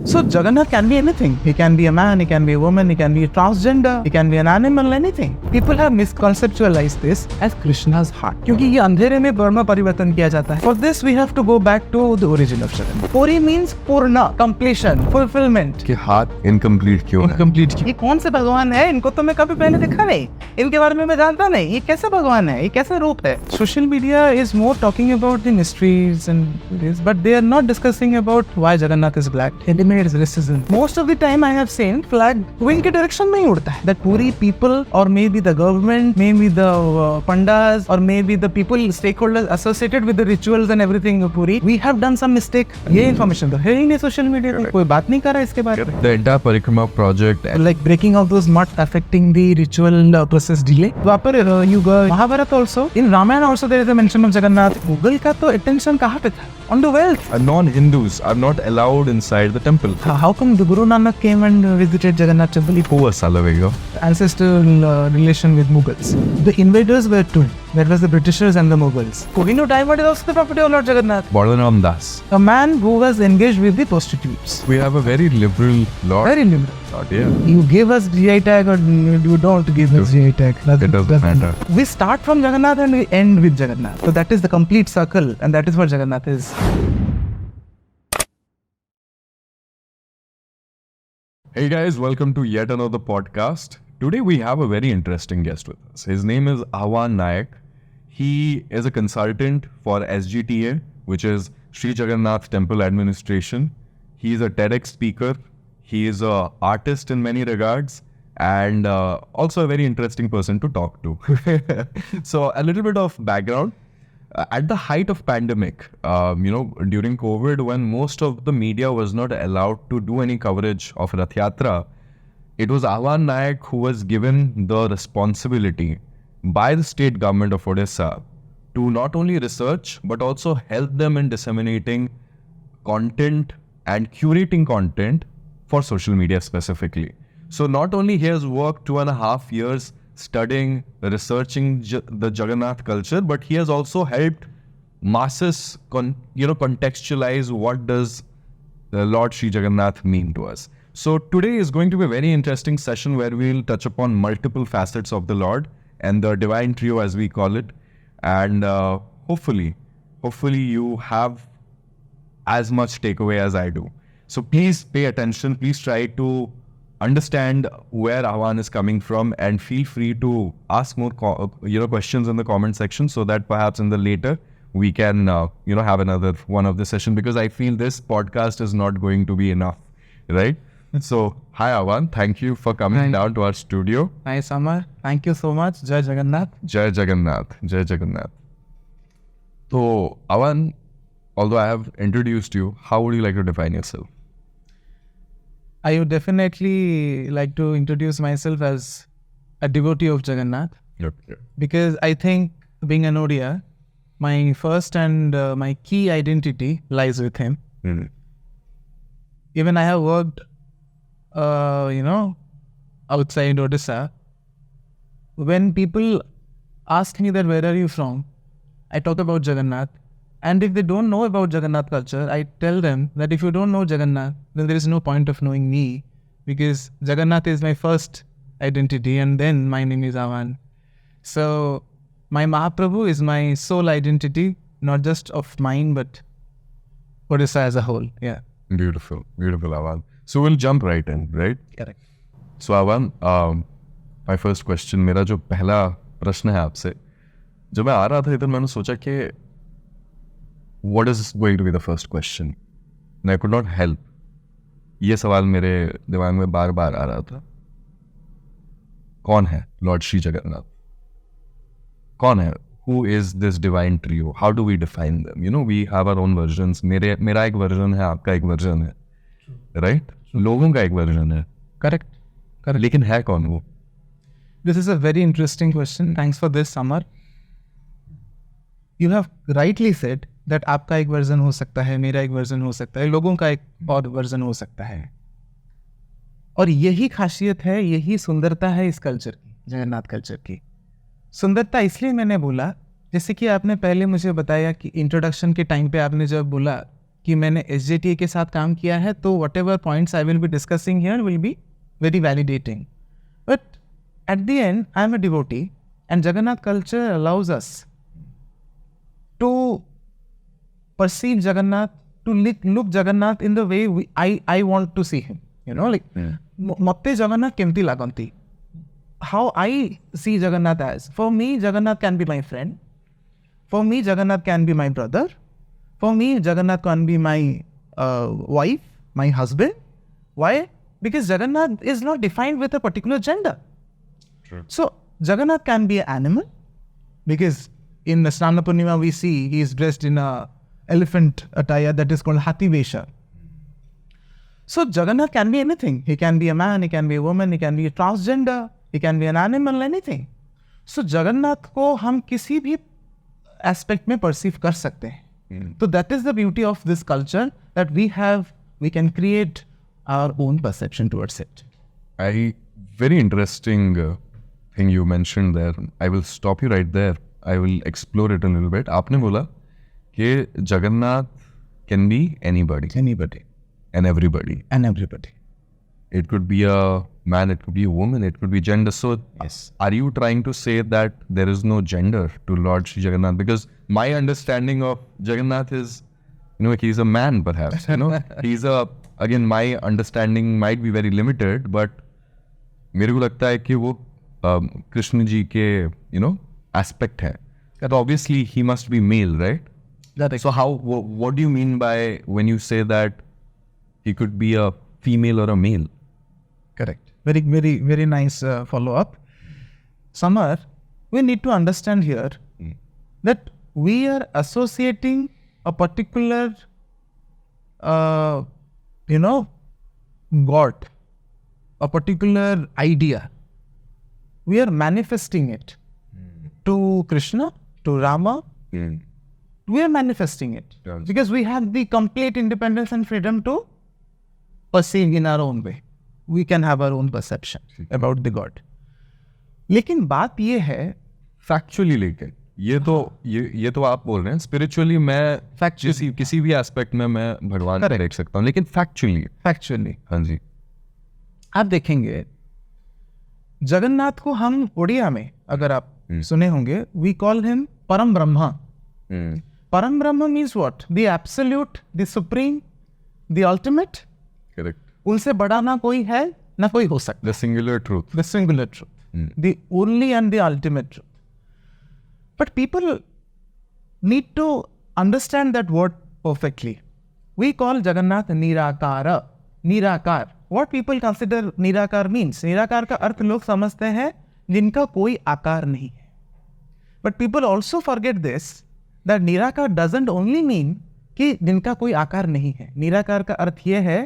So Jagannath can be anything. He can be a man, he can be a woman, he can be a transgender, he can be an animal, anything. People have misconceptualized this as Krishna's heart. क्योंकि ये अंधेरे में वर्मा परिवर्तन किया जाता है. For this we have to go back to the origin of Jagannath. Puri means Purna, completion, fulfillment. कि हाथ incomplete क्यों है? Incomplete क्यों? ये कौन से भगवान है? इनको तो मैं कभी पहले देखा नहीं. इनके बारे में मैं जानता नहीं. ये कैसे भगवान है? ये कैसे रूप है? Social media is more talking about the mysteries and this, but they are not discussing about why Jagannath is black. Eliminates racism. Most of the time I have seen flag wing के direction में ही उड़ता है. That Puri people or maybe the government, maybe the pandas or maybe the people stakeholders associated with the rituals and everything of Puri, we have done some mistake. ये information तो है ही नहीं social media पे. कोई बात नहीं कर रहा इसके बारे में. The entire Parikrama project, like breaking of those not affecting the ritual process delay. वहाँ पर you go Mahabharata also. In Ramayana also there is a mention of Jagannath. Google का तो attention कहाँ पे था? On the wealth. Non-Hindus are not allowed inside the temple. How come the Guru Nanak came and visited Jagannath temple? Who was Salavega? Ancestral relation with Mughals. The invaders were two. That was the Britishers and the Mughals. Kohinoor Diamond is also the property of Lord Jagannath. Balaram Das. A man who was engaged with the prostitutes. We have a very liberal Lord. Very liberal. Lord, yeah. You give us GI tag or you don't give us GI tag. It doesn't matter. We start from Jagannath and we end with Jagannath. So that is the complete circle and that is what Jagannath is. Hey guys, welcome to yet another podcast. Today we have a very interesting guest with us. His name is Ahwan Nayak. He is a consultant for SGTA, which is Sri Jagannath Temple Administration. He is a TEDx speaker. He is an artist in many regards and also a very interesting person to talk to. So a little bit of background. At the height of pandemic, during COVID, when most of the media was not allowed to do any coverage of Rath Yatra, it was Ahwan Nayak who was given the responsibility by the state government of Odisha to not only research, but also help them in disseminating content and curating content for social media specifically. So not only he has worked 2.5 years studying, researching the Jagannath culture, but he has also helped masses contextualize what does the Lord Sri Jagannath mean to us. So today is going to be a very interesting session where we will touch upon multiple facets of the Lord and the divine trio as we call it. And hopefully you have as much takeaway as I do. So please pay attention. Please try to understand where Ahwan is coming from and feel free to ask more questions in the comment section so that perhaps in the later we can have another one of the session, because I feel this podcast is not going to be enough, right? So hi Ahwan, thank you for coming down to our studio. Hi Samar, thank you so much. Jai Jagannath. Jai Jagannath. Jai Jagannath. So Ahwan, although I have introduced you, how would you like to define yourself? I would definitely like to introduce myself as a devotee of Jagannath. Okay. Because I think being an Odia, my first and my key identity lies with him. Mm-hmm. Even I have worked, outside Odisha. When people ask me that where are you from, I talk about Jagannath. And if they don't know about Jagannath culture, I tell them that if you don't know Jagannath, then there is no point of knowing me, because Jagannath is my first identity and then my name is Ahwan. So my Mahaprabhu is my sole identity, not just of mine, but Odisha as a whole. Yeah. Beautiful. Beautiful, Ahwan. So we'll jump right in, right? Correct. So Ahwan, my first question, मेरा जो पहला प्रश्न है आपसे, जब मैं आ रहा था इधर मैंने सोचा कि what is going to be the first question? And I could not help. ये सवाल मेरे दिमाग में बार बार आ रहा था. कौन है Lord Sri Jagannath? कौन है? Who is this divine trio? How do we define them? We have our own versions. मेरा एक version है, आपका एक version है. Right? लोगों का एक version है. Correct. लेकिन है कौन वो? This is a very interesting question. Thanks for this, Samar. You have rightly said that आपका एक वर्जन हो सकता है, मेरा एक वर्जन हो सकता है, लोगों का एक और वर्जन हो सकता है. और यही खासियत है, यही सुंदरता है इस कल्चर की, जगन्नाथ कल्चर की. सुंदरता इसलिए मैंने बोला, जैसे कि आपने पहले मुझे बताया कि इंट्रोडक्शन के टाइम पे आपने जब बोला कि मैंने SJTA के साथ काम किया है, तो whatever points I will be discussing here will be very validating. But at the end, I am a devotee, and Jagannath culture allows us to perceive Jagannath, to look Jagannath in the way I want to see him. You know, like Matte Jagannath kemti laganti. How I see Jagannath as. For me, Jagannath can be my friend. For me, Jagannath can be my brother. For me, Jagannath can be my wife, my husband. Why? Because Jagannath is not defined with a particular gender. True. So, Jagannath can be an animal, because in the Snana Purnima we see he is dressed in a elephant attire that is called Hathi Vesha. So, Jagannath can be anything. He can be a man, he can be a woman, he can be a transgender, he can be an animal, anything. So, Jagannath को हम किसी भी aspect में perceive कर सकते हैं. So that is the beauty of this culture, that we can create our own perception towards it. Very interesting thing you mentioned there. I will stop you right there. I will explore it a little bit. आपने बोला कि Jagannath can be anybody. Anybody. And everybody. And everybody. It could be a man, it could be a woman, it could be gender. So Yes. are you trying to say that there is no gender to Lord Shri Jagannath? Because my understanding of Jagannath is, he's a man perhaps, again, my understanding might be very limited, but मेरे को लगता है कि वो कृष्ण जी के, aspect है. That obviously he must be male, right? So what do you mean by when you say that he could be a female or a male? Correct. Very, very, very nice follow-up. Samar, we need to understand here that we are associating a particular, God, a particular idea. We are manifesting it to Krishna, to Rama. We are manifesting it because we have the complete independence and freedom to perceive in our own way. We can have our own perception about the God. लेकिन बात ये है factually, लेकिन ये तो आप बोल रहे हैं स्पिरिचुअली मैं किसी भी एस्पेक्ट में मैं भगवान को देख सकता हूँ, लेकिन फैक्चुअली हाँ जी, आप देखेंगे जगन्नाथ को हम उड़िया में अगर आप सुने होंगे, वी कॉल हिम परम ब्रह्मा. परम ब्रह्म means what? The absolute, the supreme, the ultimate. Correct. उनसे बड़ा ना कोई है ना कोई हो सकता. The singular truth. The only and the ultimate truth. But people need to understand that word perfectly. We call Jagannath Nirakara. Nirakar. What people consider Nirakar means? Nirakar का अर्थ लोग समझते हैं जिनका कोई आकार नहीं है. But people also forget this, that Nirakar doesn't only mean कि जिनका कोई आकार नहीं है. निराकार का अर्थ ये है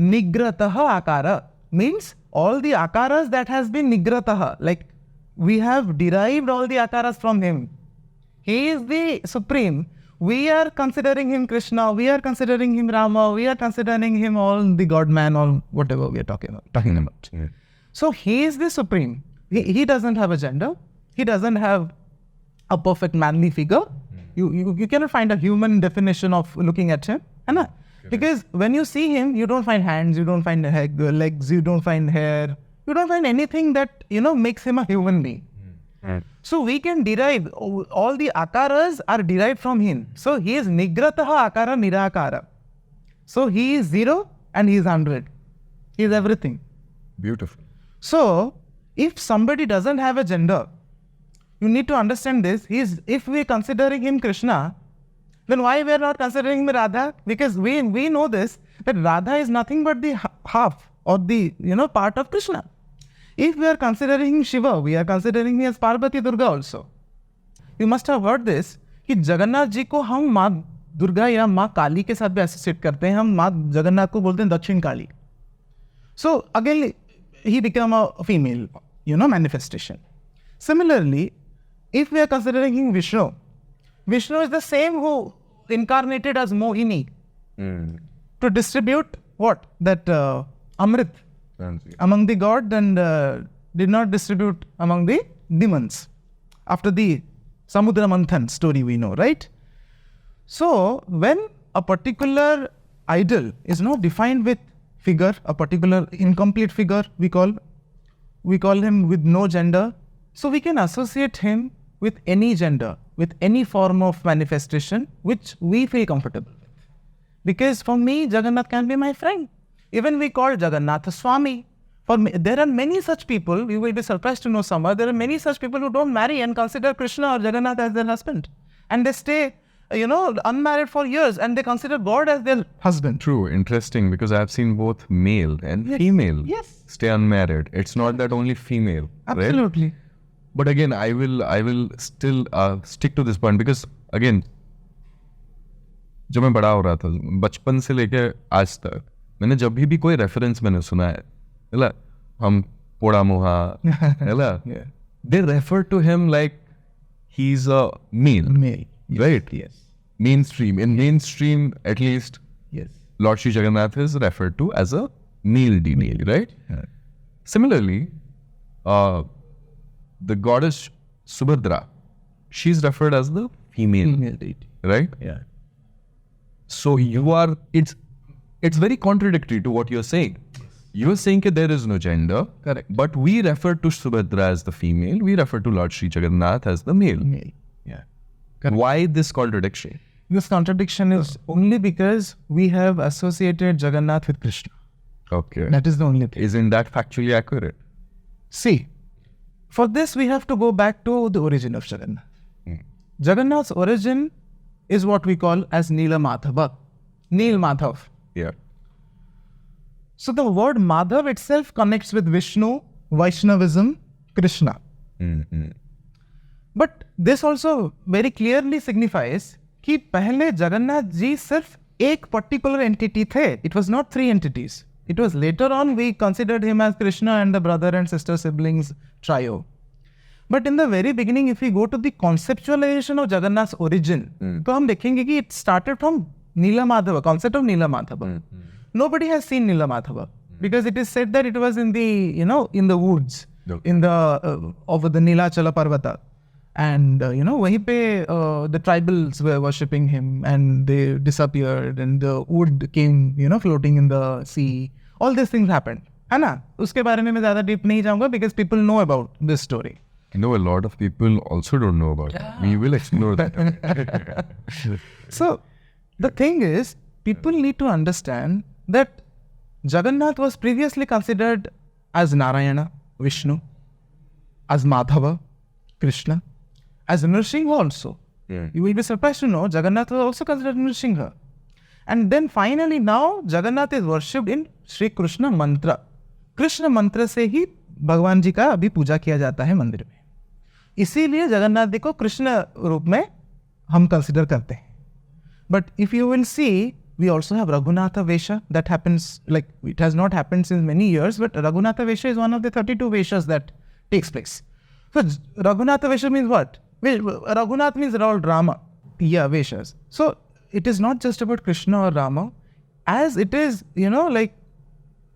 निग्रतः आकार, means all the akaras that has been nigratah, like we have derived all the akaras from him. He is the supreme. We are considering him Krishna, we are considering him Rama, we are considering him all the God man, or whatever we are talking about. So he is the supreme. He doesn't have a gender. He doesn't have a perfect manly figure. You cannot find a human definition of looking at him. Because when you see him, you don't find hands, you don't find legs, you don't find hair, you don't find anything that, makes him a human being. So we can derive, all the akaras are derived from him. So he is nigrataha akara nirakara. So he is 0 and he is 100. He is everything. Beautiful. So if somebody doesn't have a gender, you need to understand this. If we are considering him Krishna, then why we are not considering him Radha? Because we know this, that Radha is nothing but the half or the part of Krishna. If we are considering him Shiva, we are considering him as Parvati Durga also. You must have heard this, कि जगन्नाथ जी को हम माँ दुर्गा या माँ काली के साथ भी associate करते हैं. हम माँ जगन्नाथ को बोलते हैं दक्षिण काली. So again, he became a female, manifestation. Similarly, if we are considering him Vishnu, Vishnu is the same who incarnated as Mohini to distribute what? That Amrit among the gods, and did not distribute among the demons. After the Samudra Manthan story we know, right? So when a particular idol is not defined with figure, a particular incomplete figure we call him with no gender. So we can associate him with any gender, with any form of manifestation which we feel comfortable with. Because for me, Jagannath can be my friend. Even we call Jagannath Swami. For me, there are many such people, you will be surprised to know somehow, there are many such people who don't marry and consider Krishna or Jagannath as their husband. And they stay, unmarried for years and they consider God as their husband. True, interesting, because I've seen both male and female stay unmarried. It's not that only female. Absolutely. Right? But again, I will still stick to this point because again, जब मैं बड़ा हो रहा था बचपन से लेके आज तक मैंने जब भी कोई रेफरेंस मैंने सुना है ହେଲା हम पोड़ा मोहा ହେଲା they refer to him like he's a male, right? Yes. Mainstream, in mainstream at least, Yes. Lord Sri Jagannath is referred to as a male deity, right? Yeah. Similarly, the goddess Subhadra, she's referred as the female deity. right? Yeah. So it's very contradictory to what you're saying. You're saying that there is no gender, Correct. but we refer to Subhadra as the female, we refer to Lord Sri Jagannath as the male. Yeah. Why this contradiction? This contradiction is only because we have associated Jagannath with Krishna. Okay. That is the only thing. Isn't that factually accurate? See, for this we have to go back to the origin of Jagannath. Jagannath's origin is what we call as Neela Madhava. Neel Madhav. Yeah. So the word Madhav itself connects with Vishnu, Vaishnavism, Krishna. But this also very clearly signifies कि पहले जगन्नाथ जी सिर्फ एक particular entity थे. It was not three entities. It was later on we considered him as Krishna and the brother and sister siblings trio. But in the very beginning, if we go to the conceptualization of Jagannath's origin, तो हम देखेंगे कि it started from Neela Madhava, concept of Neela Madhava. Nobody has seen Neela Madhava because it is said that it was in the, in the woods, in the, over the Neelachala Parvata. And, वहीं पे the tribals were worshipping him and they disappeared and the wood came, floating in the sea. All these things happened. है ना? उसके बारे में मैं ज़्यादा deep नहीं जाऊँगा because people know about this story. I know a lot of people also don't know about it. We will explore that. So, the thing is, people need to understand that Jagannath was previously considered as Narayana, Vishnu, as Madhava, Krishna, as Nrsimha also. You will be surprised to know Jagannath was also considered Nrsimha. And then finally now Jagannath is worshipped in Sri Krishna Mantra. Krishna मंत्र से ही भगवान जी का अभी पूजा किया जाता है मंदिर में. इसीलिए जगन्नाथ जी को कृष्ण रूप में हम कंसिडर करते हैं. But if you will see we also have Raghunatha Vesha that happens, like it has not happened since many years, but Raghunatha Vesha is one of the 32 Veshas that takes place. So Raghunatha Vesha means what? Raghunath means all Rama. Yeah, Veshas. So it is not just about Krishna or Rama, as it is, like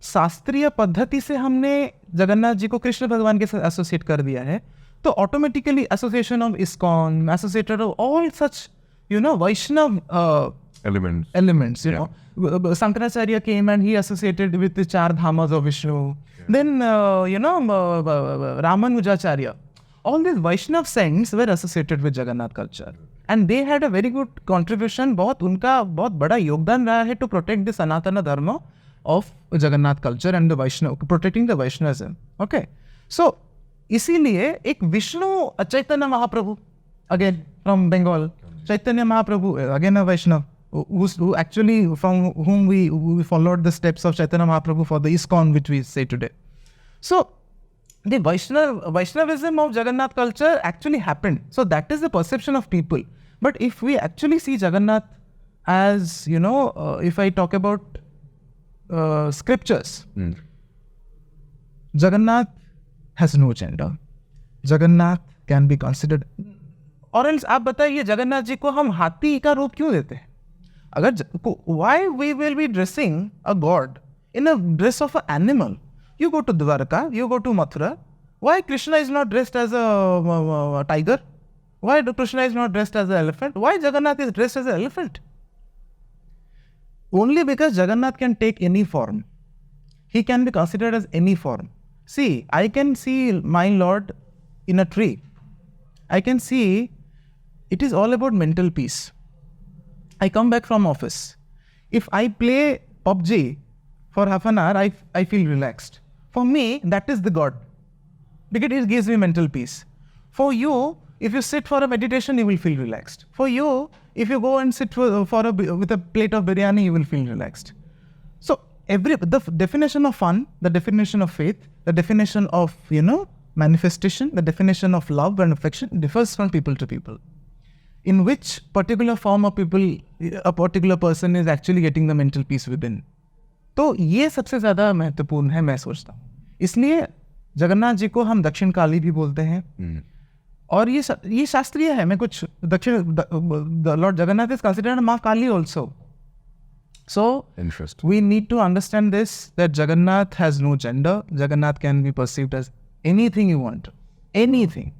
शास्त्रीय पद्धति से हमने जगन्नाथ जी को कृष्ण भगवान के साथ associate कर दिया है, तो automatically association of ISKCON, associated of all such Vaishnav elements, Sankaracharya came and he associated with the Char Dhamas of Vishnu. Then, Ramanujacharya. All these Vaishnav saints were associated with Jagannath culture. And they had a very good contribution. उनका बहुत बड़ा योगदान रहा है to protect the Sanatana Dharma of Jagannath culture and the Vaishnav, protecting the Vaishnavism. Okay. So, इसीलिए एक Vishnu Chaitanya Mahaprabhu, again from Bengal, Chaitanya Mahaprabhu, again a Vaishnav, who actually from whom we followed the steps of Chaitanya Mahaprabhu for the ISKCON which we say today. So the Vaishnavism of Jagannath culture actually happened. So that is the perception of people. But if we actually see Jagannath as, if I talk about scriptures, Jagannath has no gender. Jagannath can be considered. और else आप बताइए जगन्नाथ जी को हम हाथी का रूप क्यों देते हैं? अगर why we will be dressing a god in a dress of an animal? You go to Dwarka, you go to Mathura. Why Krishna is not dressed as a tiger? Why Krishna is not dressed as an elephant? Why Jagannath is dressed as an elephant? only because Jagannath can take any form. He can be considered as any form. See, I can see my Lord in a tree. I can see it is all about mental peace. I come back from office. If I play PUBG for half an hour, I feel relaxed. For me, that is the God. Because it gives me mental peace. For you, if you sit for a meditation, you will feel relaxed. For you, if you go and sit with a plate of biryani, you will feel relaxed. So the definition of fun, the definition of faith, the definition of manifestation, the definition of love and affection differs from people to people. In which particular form of people a particular person is actually getting the mental peace within. तो ये सबसे ज़्यादा महत्वपूर्ण है, मैं सोचता हूँ. इसलिए जगन्नाथ जी को हम दक्षिण काली भी बोलते हैं. और ये शास्त्रीय है. मैं कुछ लॉर्ड जगन्नाथ इज कंसिडर्ड माँ काली also. So, we need to understand this, that Jagannath has no gender. Jagannath can be perceived as anything you want. Anything.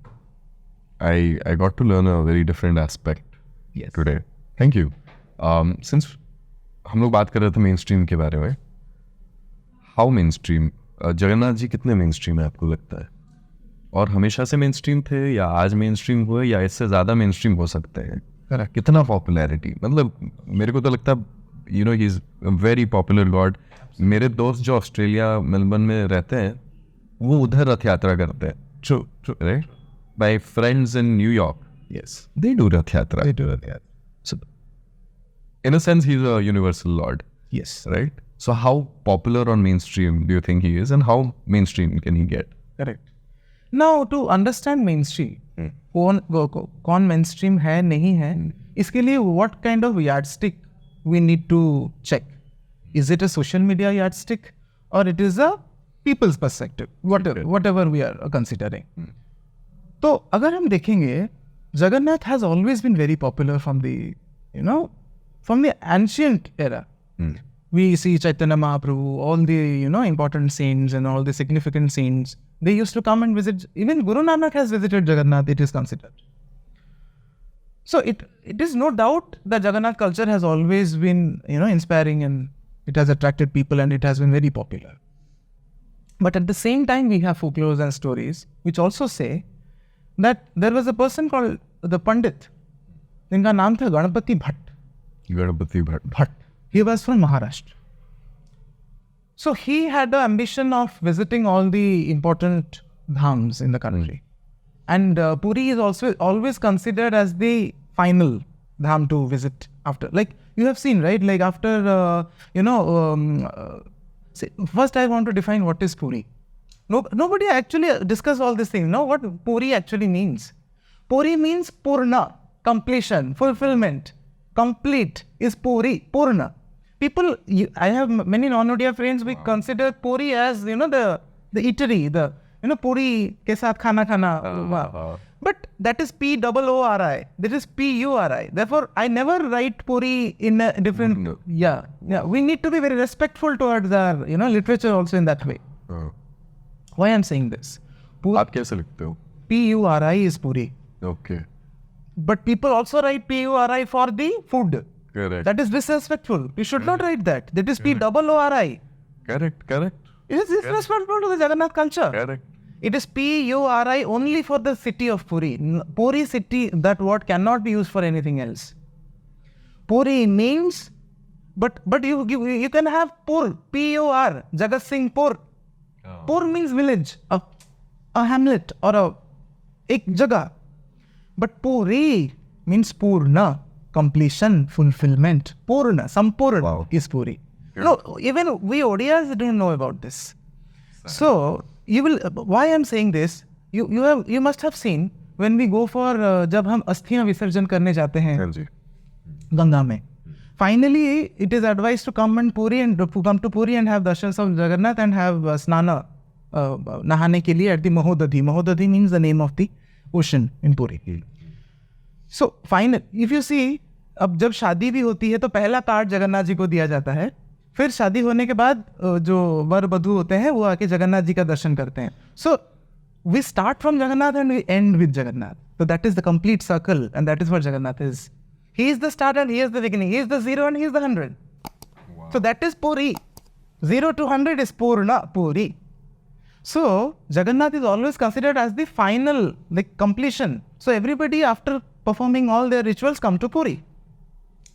I got to learn a very different aspect today. Thank you. Since हम लोग बात कर रहे थे main stream के बारे में, how main stream Jagannath ji कितने मेन स्ट्रीम है आपको लगता है? और हमेशा से मेन स्ट्रीम थे या आज मेन स्ट्रीम हुए या इससे ज़्यादा मेन स्ट्रीम हो सकते हैं? कितना पॉपुलैरिटी, मतलब मेरे को तो लगता है he is very popular God. मेरे दोस्त जो ऑस्ट्रेलिया मेलबर्न में रहते हैं वो उधर रथ यात्रा करते हैं. True. Right? My friends in New York, Yes. they do Rath Yatra. They do that, yeah. So, in a sense, he's a universal lord, Yes. right? So, how popular on mainstream do you think he is, and how mainstream can he get? Correct. Now, to understand mainstream, कौन mainstream है नहीं है, इसके लिए what kind of yardstick we need to check? Is it a social media yardstick or it is a people's perspective? Whatever we are considering. तो अगर हम देखेंगे, Jagannath has always been very popular from the ancient era. We see Chaitanya Mahaprabhu, all the important saints and all the significant saints. They used to come and visit. Even Guru Nanak has visited Jagannath, it is considered. So it is no doubt that Jagannath culture has always been inspiring, and it has attracted people and it has been very popular. But at the same time, we have folklores and stories which also say that there was a person called the Pandit, जिनका नाम था Ganpati Bhatt. He was from Maharashtra. So he had the ambition of visiting all the important dhams in the country. And Puri is also always considered as the final dham to visit after. Like you have seen, right? Like after, first I want to define what is Puri. Nobody actually discuss all these things. No, what Puri actually means. Puri means Purna, completion, fulfillment. Complete is Puri, Purna. People, I have many non-Odia friends, we consider Puri as, the eatery, Puri ke saath khana. But that is P-O-O-R-I. That is P-U-R-I. Therefore, I never write Puri in a different... Yeah. We need to be very respectful towards our, literature also in that way. Why I'm saying this? आप कैसे लिखते हो? P-U-R-I is Puri. Okay. But people also write P-U-R-I for the food. Correct. That is disrespectful. You should not write that. That is P-O-O-R-I. Correct. It is disrespectful to the Jagannath culture. Correct. It is P-U-R-I only for the city of Puri. Puri city, that word cannot be used for anything else. Puri means, but you can have Pur, P-U-R, Jagat Singh Pur. Pur means village, a hamlet or ek jagah. But Puri means Purna, completion, fulfillment. Purna, Sampurna is Puri. No, even we Odias don't know about this. So, why I'm saying this, you must have seen when we go for, जब हम अस्थियां विसर्जन करने जाते हैं गंगा में. Finally, it is advised to come to Puri and have darshans of Jagannath and have snana, नहाने के लिए at the Mahodadhi. Mahodadhi means the name of the ocean in Puri. So, finally, if you see, अब जब शादी भी होती है तो पहला कार्ड जगन्नाथ जी को दिया जाता है. फिर शादी होने के बाद जो वर वधू होते हैं वो आके जगन्नाथ जी का दर्शन करते हैं. So, we start from Jagannath and we end with Jagannath. So, that is the complete circle and that is what Jagannath is. He is the start and he is the beginning. He is the 0 and he is the 100. So that is Puri. 0 to 100 is Purna, Puri. So Jagannath is always considered as the final, the completion. So everybody after performing all their rituals come to Puri.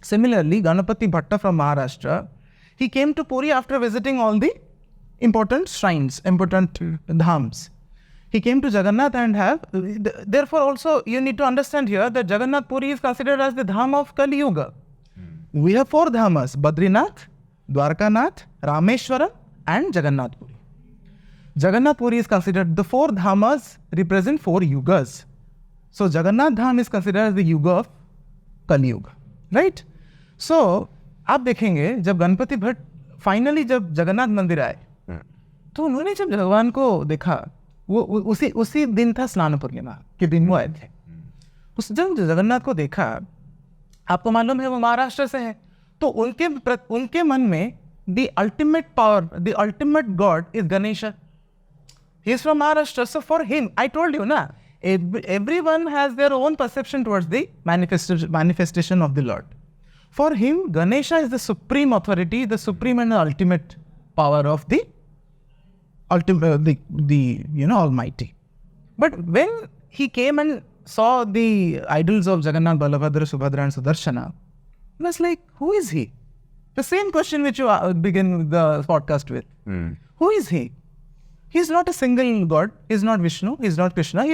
Similarly, Ganapati Bhatta from Maharashtra, he came to Puri after visiting all the important shrines, important dhams. He came to Jagannath and therefore also you need to understand here that Jagannath Puri is considered as the dham of Kali Yuga. We have 4 dhamas, Badrinath, Dwarkanath, Rameshwaram and Jagannath Puri. Jagannath Puri is considered, the 4 dhamas represent 4 yugas. So Jagannath Dham is considered as the yuga of Kali Yuga, right? So आप देखेंगे जब Ganpati Bhatt finally जब जगन्नाथ मंदिर आए तो उन्होंने जब भगवान को देखा वो उसी दिन था स्नान पूर्णिमा के दिन वो आए थे। उस जब जगन्नाथ को देखा, आपको मालूम है वो महाराष्ट्र से है, तो उनके मन में the ultimate power, the ultimate God is Ganesh. He is from Maharashtra, so for him I told you ना, everyone has their own perception towards the manifestation of the Lord. For him, Ganesha is the supreme authority, the supreme and the ultimate power of the Almighty. But when he came and saw the idols of Jagannath, Balabhadra, Subhadra and Sudarshana, he was like, who is he? The same question which you begin the podcast with. Who is he? He is not a single god. He is not Vishnu. He is not Krishna. He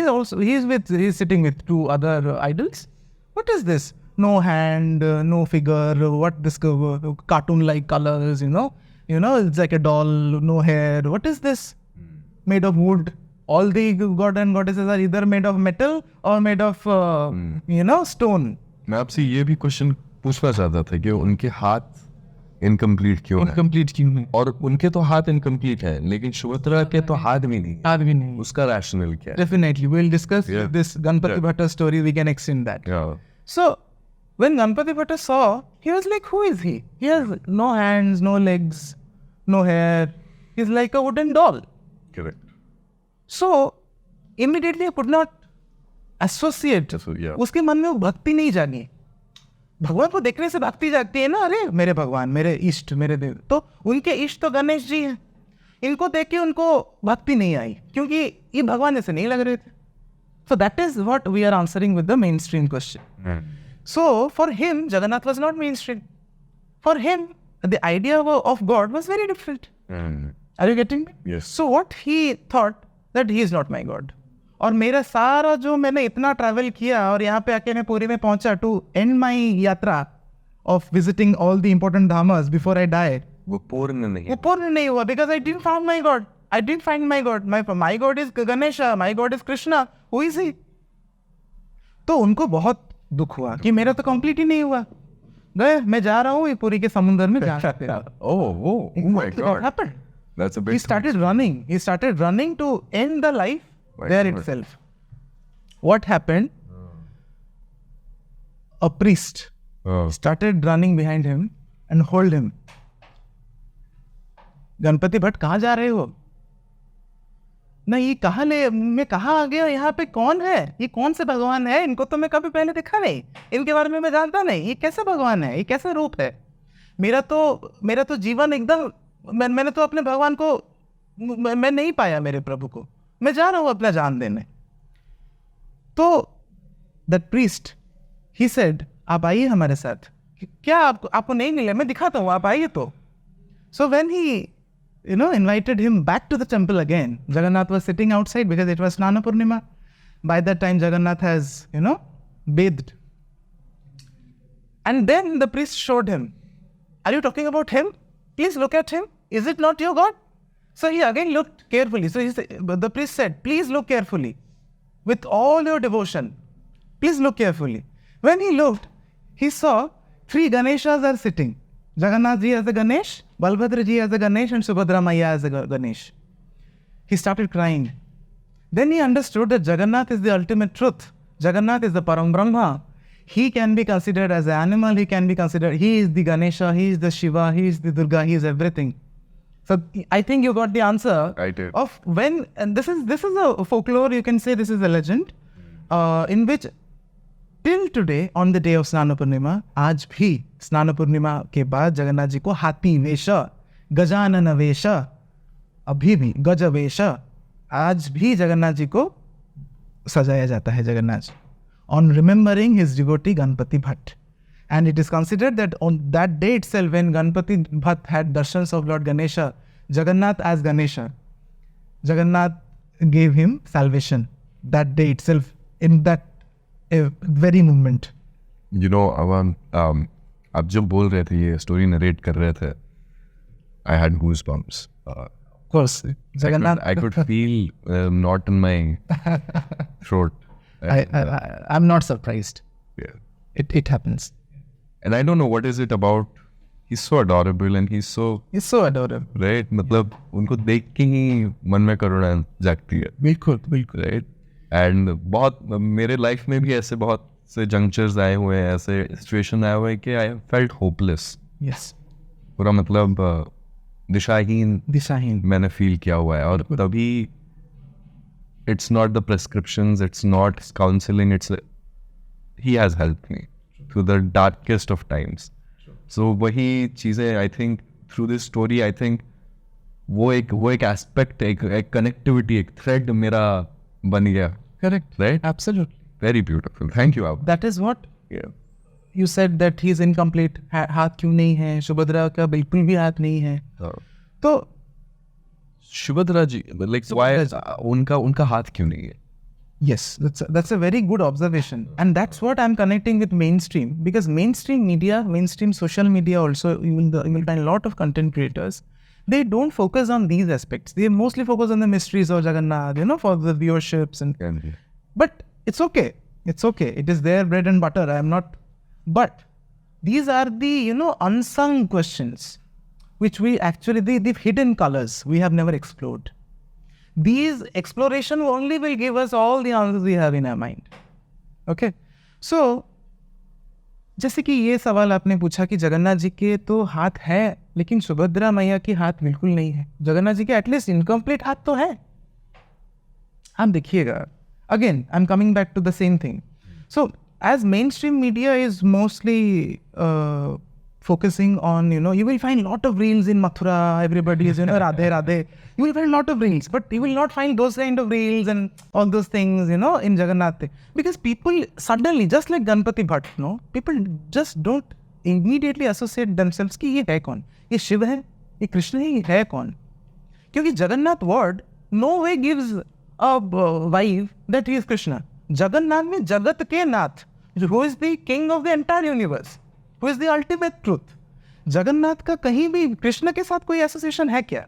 is sitting with 2 other idols. What is this? No hand, no figure. What this cartoon-like colors? It's like a doll. No hair. What is this? Made of wood. All the god and goddesses are either made of metal or made of stone. मैं आपसे ये भी question पूछना चाहता था कि उनके हाथ इनकम्प्लीट क्यों है? और उनके तो हाथ इनकम्प्लीट है, लेकिन सुभद्रा के तो हाथ भी नहीं। उसका रैशनल क्या है? Definitely, we'll discuss this Ganpati Bhatta story. We can extend that. So, when Ganpati Bhatta saw, he was like, who is he? He has no hands, no legs, no hair. He's like a wooden doll. Correct. So, immediately I could not associate. उसके मन में वो भक्ति नहीं जागी। भगवान को देखने से भक्ति जागती है ना, अरे मेरे भगवान, मेरे इष्ट, मेरे देव। तो उनके इष्ट तो गणेश जी हैं, इनको देख के उनको भक्ति नहीं आई क्योंकि ये भगवान जैसे नहीं लग रहे थे। So that is what we are answering with the mainstream question. So for him, Jagannath was not mainstream. For him, the idea of God was very different. Are you getting me? Yes. So what he thought that he is not my God. और मेरा सारा जो मैंने इतना travel किया और यहाँ पे आके मैं पुरी में पहुंचा to end my yatra of visiting all the important dhams before I die, वो पूर्ण नहीं हुआ because I didn't found my god. I didn't find my God. My God is Ganesha. My God is Krishna. Who is he? तो उनको बहुत दुख हुआ कि मेरा तो कंप्लीट ही नहीं हुआ. गए, मैं जा रहा हूँ पुरी के समुद्र में जा सकते हैं. Oh my God. What happened? That's a big. He started running. He started running to end the life there itself. What happened? A priest started running behind him and hold him. Ganpati Bhatt कहाँ जा रहे हो? नहीं, ये कहाँ मैं कहाँ आ गया? यहाँ पे कौन है? ये कौन से भगवान है? इनको तो मैं कभी पहले देखा नहीं, इनके बारे में मैं जानता नहीं. ये कैसे भगवान है? ये कैसे रूप है? मेरा तो जीवन एकदम, मैंने तो अपने भगवान को मैं नहीं पाया, मेरे प्रभु को. मैं जा रहा हूँ अपना जान देने. तो दैट प्रीस्ट ही सेड, आप आइए हमारे साथ. क्या आपको नहीं मिले? मैं दिखाता हूँ, आप आइए. तो so when he invited him back to the temple again, Jagannath was sitting outside because it was Snana Purnima. By that time Jagannath has bathed, and then the priest showed him, are you talking about him? Please look at him. Is it not your God? So he again looked carefully. So the priest said, please look carefully with all your devotion. Please look carefully. When he looked, he saw 3 Ganeshas are sitting. Jagannath ji as a Ganesh, Balbhadra ji as a Ganesh, and Subhadra Maya as a Ganesh. He started crying. Then he understood that Jagannath is the ultimate truth. Jagannath is the Param Brahma. He can be considered as an animal. He is the Ganesha, he is the Shiva, he is the Durga, he is everything. So I think you got the answer. I did. Of when, and this is a folklore, you can say this is a legend, in which till today on the day of स्नान पूर्णिमा, आज भी स्नान पूर्णिमा के बाद जगन्नाथ जी को हाथी वेश, गजानन वेश, अभी भी गज वेश, आज भी जगन्नाथ जी को सजाया जाता है Jagannath ji, on remembering his devotee Ganpati Bhatt. And it is considered that on that day itself, when Ganpati Bhatt had darshans of Lord Ganesha, Jagannath as Ganesha, Jagannath gave him salvation that day itself, in that very moment. You know, Awan, आप जब बोल रहे थे, ये story narrate कर रहे थे, I had goosebumps. Of course, Jagannath. I could feel knot in my throat. I'm not surprised. Yeah. It happens. And I don't know what is it about. He's so adorable and he's so adorable. right. मतलब उनको देख के ही मन में करुणा जागती है. बिल्कुल बिल्कुल. Right. And बहुत मेरे लाइफ में भी ऐसे बहुत से जंक्चर्स आए हुए हैं, ऐसे सिचुएशन आए हुए हैं कि I felt hopeless. Yes. पूरा मतलब दिशाहीन मैंने फील किया हुआ है. और तभी it's not the prescriptions, it's not counseling, he has helped me through the darkest of times. So वही चीज़ें I think through this story I think वो एक aspect, एक connectivity, एक thread मेरा बन गया. Correct. Right? Absolutely. Very beautiful. Thank you, Ab. That is what Yeah. you said, that he is incomplete. हाथ क्यों नहीं है? सुभद्रा का बिल्कुल भी हाथ नहीं है. तो Subhadra ji, like why उनका हाथ क्यों नहीं है? Yes, that's a very good observation, and that's what I'm connecting with mainstream, because mainstream media, mainstream social media also, you will find a lot of content creators. They don't focus on these aspects. They mostly focus on the mysteries of Jagannath, for the viewerships and. But it's okay. It's okay. It is their bread and butter. I am not. But these are the unsung questions, which we actually the hidden colors we have never explored. These exploration only will give us all the answers we have in our mind. Okay, so जैसे कि ये सवाल आपने पूछा कि जगन्नाथ जी के तो हाथ है, लेकिन सुभद्रा मैया के हाथ बिल्कुल नहीं है. जगन्नाथ जी के एटलीस्ट इनकम्प्लीट हाथ तो है. आप देखिएगा, again I am coming back to the same thing. So as mainstream media is mostly focusing on, you will find lot of reels in Mathura, everybody is, Radhe, Radhe. You will find lot of reels, but you will not find those kind of reels and all those things, in Jagannath. Because people suddenly, just like Ganpati Bhatt, people just don't immediately associate themselves कि ये है कौन? ये शिव है? ये कृष्ण है? ये है कौन? क्योंकि Jagannath word no way gives a vibe that he is Krishna. Jagannath में जगत के नाथ, who is the king of the entire universe, who is the ultimate truth. Jagannath का कहीं भी कृष्ण के साथ कोई एसोसिएशन है क्या?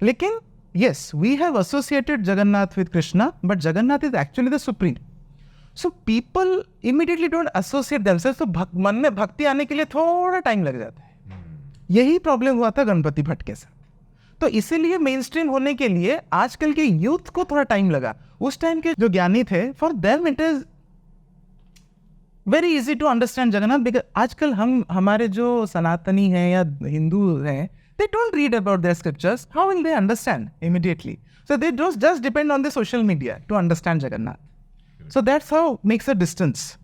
लेकिन yes, we have associated Jagannath with Krishna, but Jagannath is actually the supreme. So people immediately don't associate themselves. So मन में भक्ति आने के लिए थोड़ा टाइम लग जाता है. यही प्रॉब्लम हुआ था गणपति भट्ट के साथ. तो इसीलिए मेन स्ट्रीम होने के लिए आजकल के यूथ को थोड़ा टाइम लगा. उस टाइम के जो ज्ञानी थे, for them it is very easy to understand Jagannath. Because आजकल हमारे जो सनातनी हैं या हिंदू हैं, they don't read about their scriptures. How will they understand immediately? So they don't just depend on the social media to understand Jagannath. So that's how makes a distance.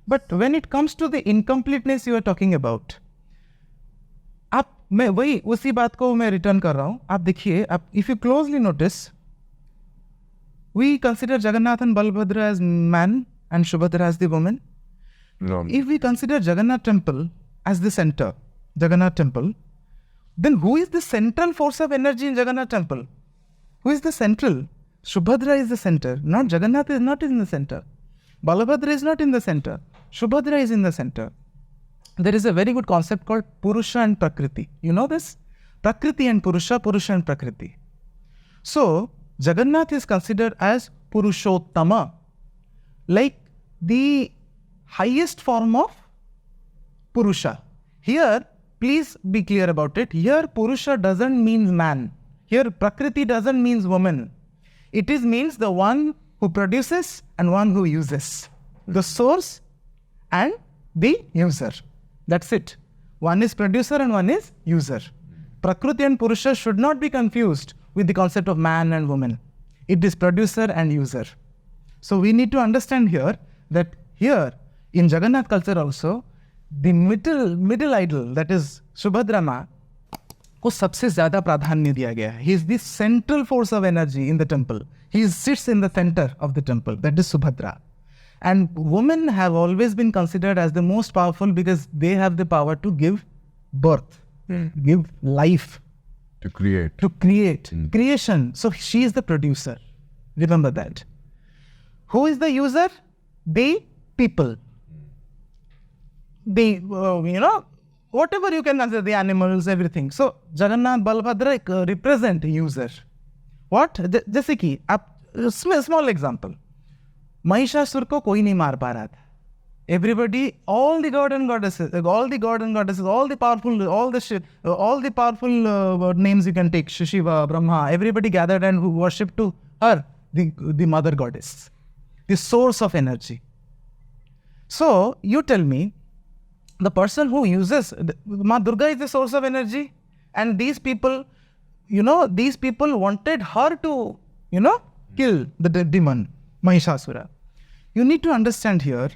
But when it comes to the incompleteness you are talking about, मैं वही उसी बात को मैं return कर रहा हूँ. आप देखिए, if you closely notice, we consider Jagannath and Balbhadra as man and Subhadra as the woman. No. If we consider Jagannath temple as the center, Jagannath temple, then who is the central force of energy in Jagannath temple? Who is the central? Subhadra is the center. Not Jagannath is not in the center. Balabhadra is not in the center. Subhadra is in the center. There is a very good concept called Purusha and Prakriti. You know this? Prakriti and Purusha, Purusha and Prakriti. So, Jagannath is considered as Purushottama, like the highest form of Purusha. Here, please be clear about it. Here, Purusha doesn't mean man. Here, Prakriti doesn't mean woman. It means the one who produces and one who uses. The source and the user. That's it. One is producer and one is user. Prakriti and Purusha should not be confused with the concept of man and woman. It is producer and user. So we need to understand here that here In Jagannath culture also, the middle idol, that is Subhadra Ma, को सबसे ज़्यादा प्राधान्य दिया गया है. He is the central force of energy in the temple. He sits in the center of the temple. That is Subhadra. And women have always been considered as the most powerful because they have the power to give birth, give life, To create. creation. So she is the producer. Remember that. Who is the user? The people. The, whatever you can consider, the animals, everything. So Jagannath Balabhadra represent user. What? जैसे कि आप small example. Mahishasura को कोई नहीं मार पा रहा था. Everybody, all the god and goddesses, all the powerful names you can take, Shiva, Brahma, everybody gathered and who worshipped to her, the mother goddess, the source of energy. So you tell me, the person who uses Ma Durga is the source of energy, and these people, wanted her to, kill the demon Mahishasura. You need to understand here.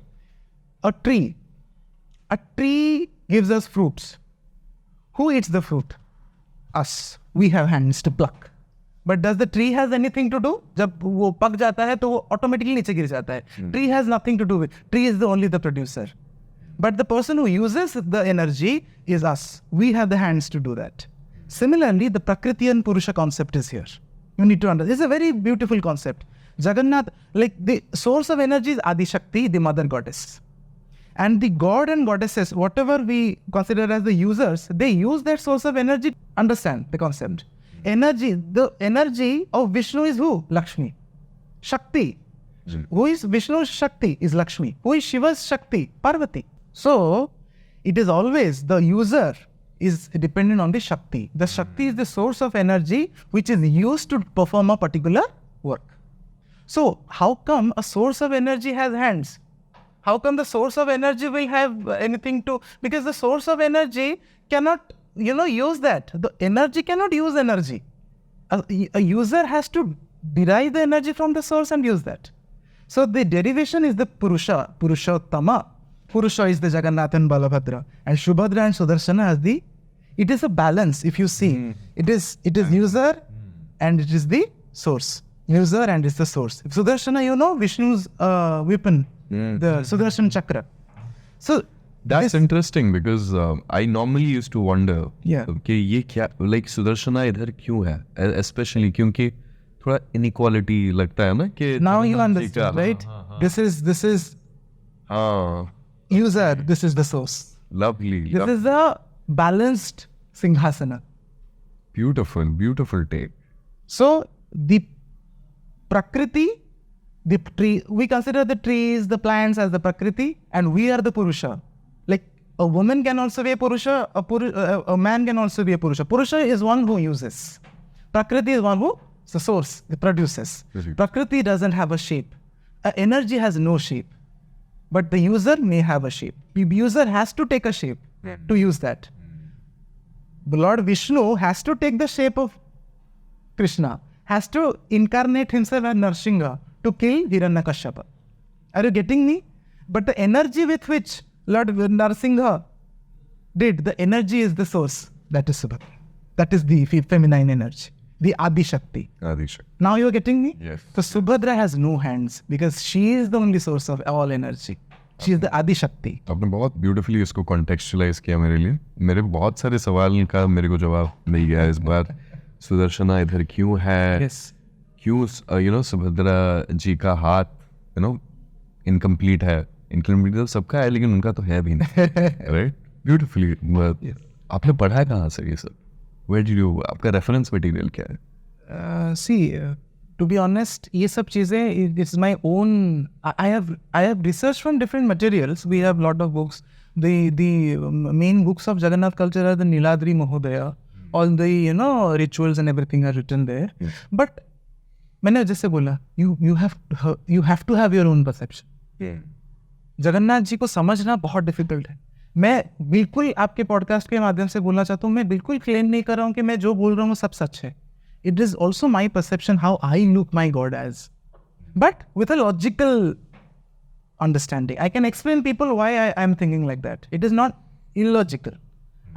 A tree gives us fruits. Who eats the fruit? Us. We have hands to pluck. But does the tree has anything to do? जब वो पक जाता है तो वो automatically नीचे गिर जाता है. Tree has nothing to do with. Tree is only the producer. But the person who uses the energy is us. We have the hands to do that. Similarly, the Prakriti and Purusha concept is here. You need to understand. It's a very beautiful concept. Jagannath, like the source of energy is Adi Shakti, the mother goddess. And the god and goddesses, whatever we consider as the users, they use that source of energy. Understand the concept. The energy of Vishnu is who? Lakshmi. Shakti. Who is Vishnu's Shakti? Is Lakshmi. Who is Shiva's Shakti? Parvati. So, it is always the user is dependent on the Shakti. The Shakti is the source of energy which is used to perform a particular work. So, how come a source of energy has hands? How come the source of energy will have anything to... Because the source of energy cannot, use that. The energy cannot use energy. A user has to derive the energy from the source and use that. So the derivation is the Purusha, Purushottama. Purusha is the Jagannath and Balabhadra. And Subhadra and Sudarshana has the... It is a balance, if you see. It is user and it is the source. User and it's the source. Sudarshana, Vishnu's weapon. The Sudarshan Chakra. So that's interesting because I normally used to wonder कि ये क्या like Sudarshana इधर क्यों है, especially क्योंकि थोड़ा inequality लगता है ना कि now you understand, right? This is user, this is the source. Lovely. This is a balanced Singhasana. Beautiful take. So the Prakriti, the tree, we consider the trees, the plants as the Prakriti, and we are the Purusha. Like a woman can also be a Purusha, a man can also be a Purusha. Purusha is one who uses. Prakriti is one who is the source, it produces. Prakriti doesn't have a shape. Energy has no shape. But the user may have a shape. The user has to take a shape to use that. The Lord Vishnu has to take the shape of Krishna, has to incarnate himself as Narsingha to kill Hiranyakashipu. Are you getting me? But the energy with which Lord Narsingha did, the energy is the source. That is Subhadra. That is the feminine energy. The Adi Shakti. Now you are getting me? Yes. So Subhadra has no hands because she is the only source of all energy. She is the Adi Shakti. आपने बहुत beautifully इसको contextualize किया मेरे लिए. मेरे बहुत सारे सवाल का मेरे को जवाब मिल गया इस बार. सुदर्शना इधर क्यों है? Yes. क्यों सुभद्रा जी का हाथ incomplete है. Incomplete तो सबका है लेकिन उनका तो है भी नहीं. Right? Beautifully. Yes. आपने पढ़ा है कहाँ से ये सब? Where did you? आपका reference material क्या है? See, to be honest, ये सब चीजें, it's my own. I have researched from different materials. We have lot of books. The main books of Jagannath culture are the Niladri Mahodaya. All the rituals and everything are written there. Yes. But मैंने जैसे बोला, you have to have your own perception. Jagannath ji को समझना बहुत difficult है. मैं बिल्कुल आपके पॉडकास्ट के माध्यम से बोलना चाहता हूँ, मैं बिल्कुल क्लेम नहीं कर रहा हूँ कि मैं जो बोल रहा हूँ वो सब सच है. It is also my perception how I look my God as, but with a logical understanding. I can explain people why I'm thinking like that. It is not illogical.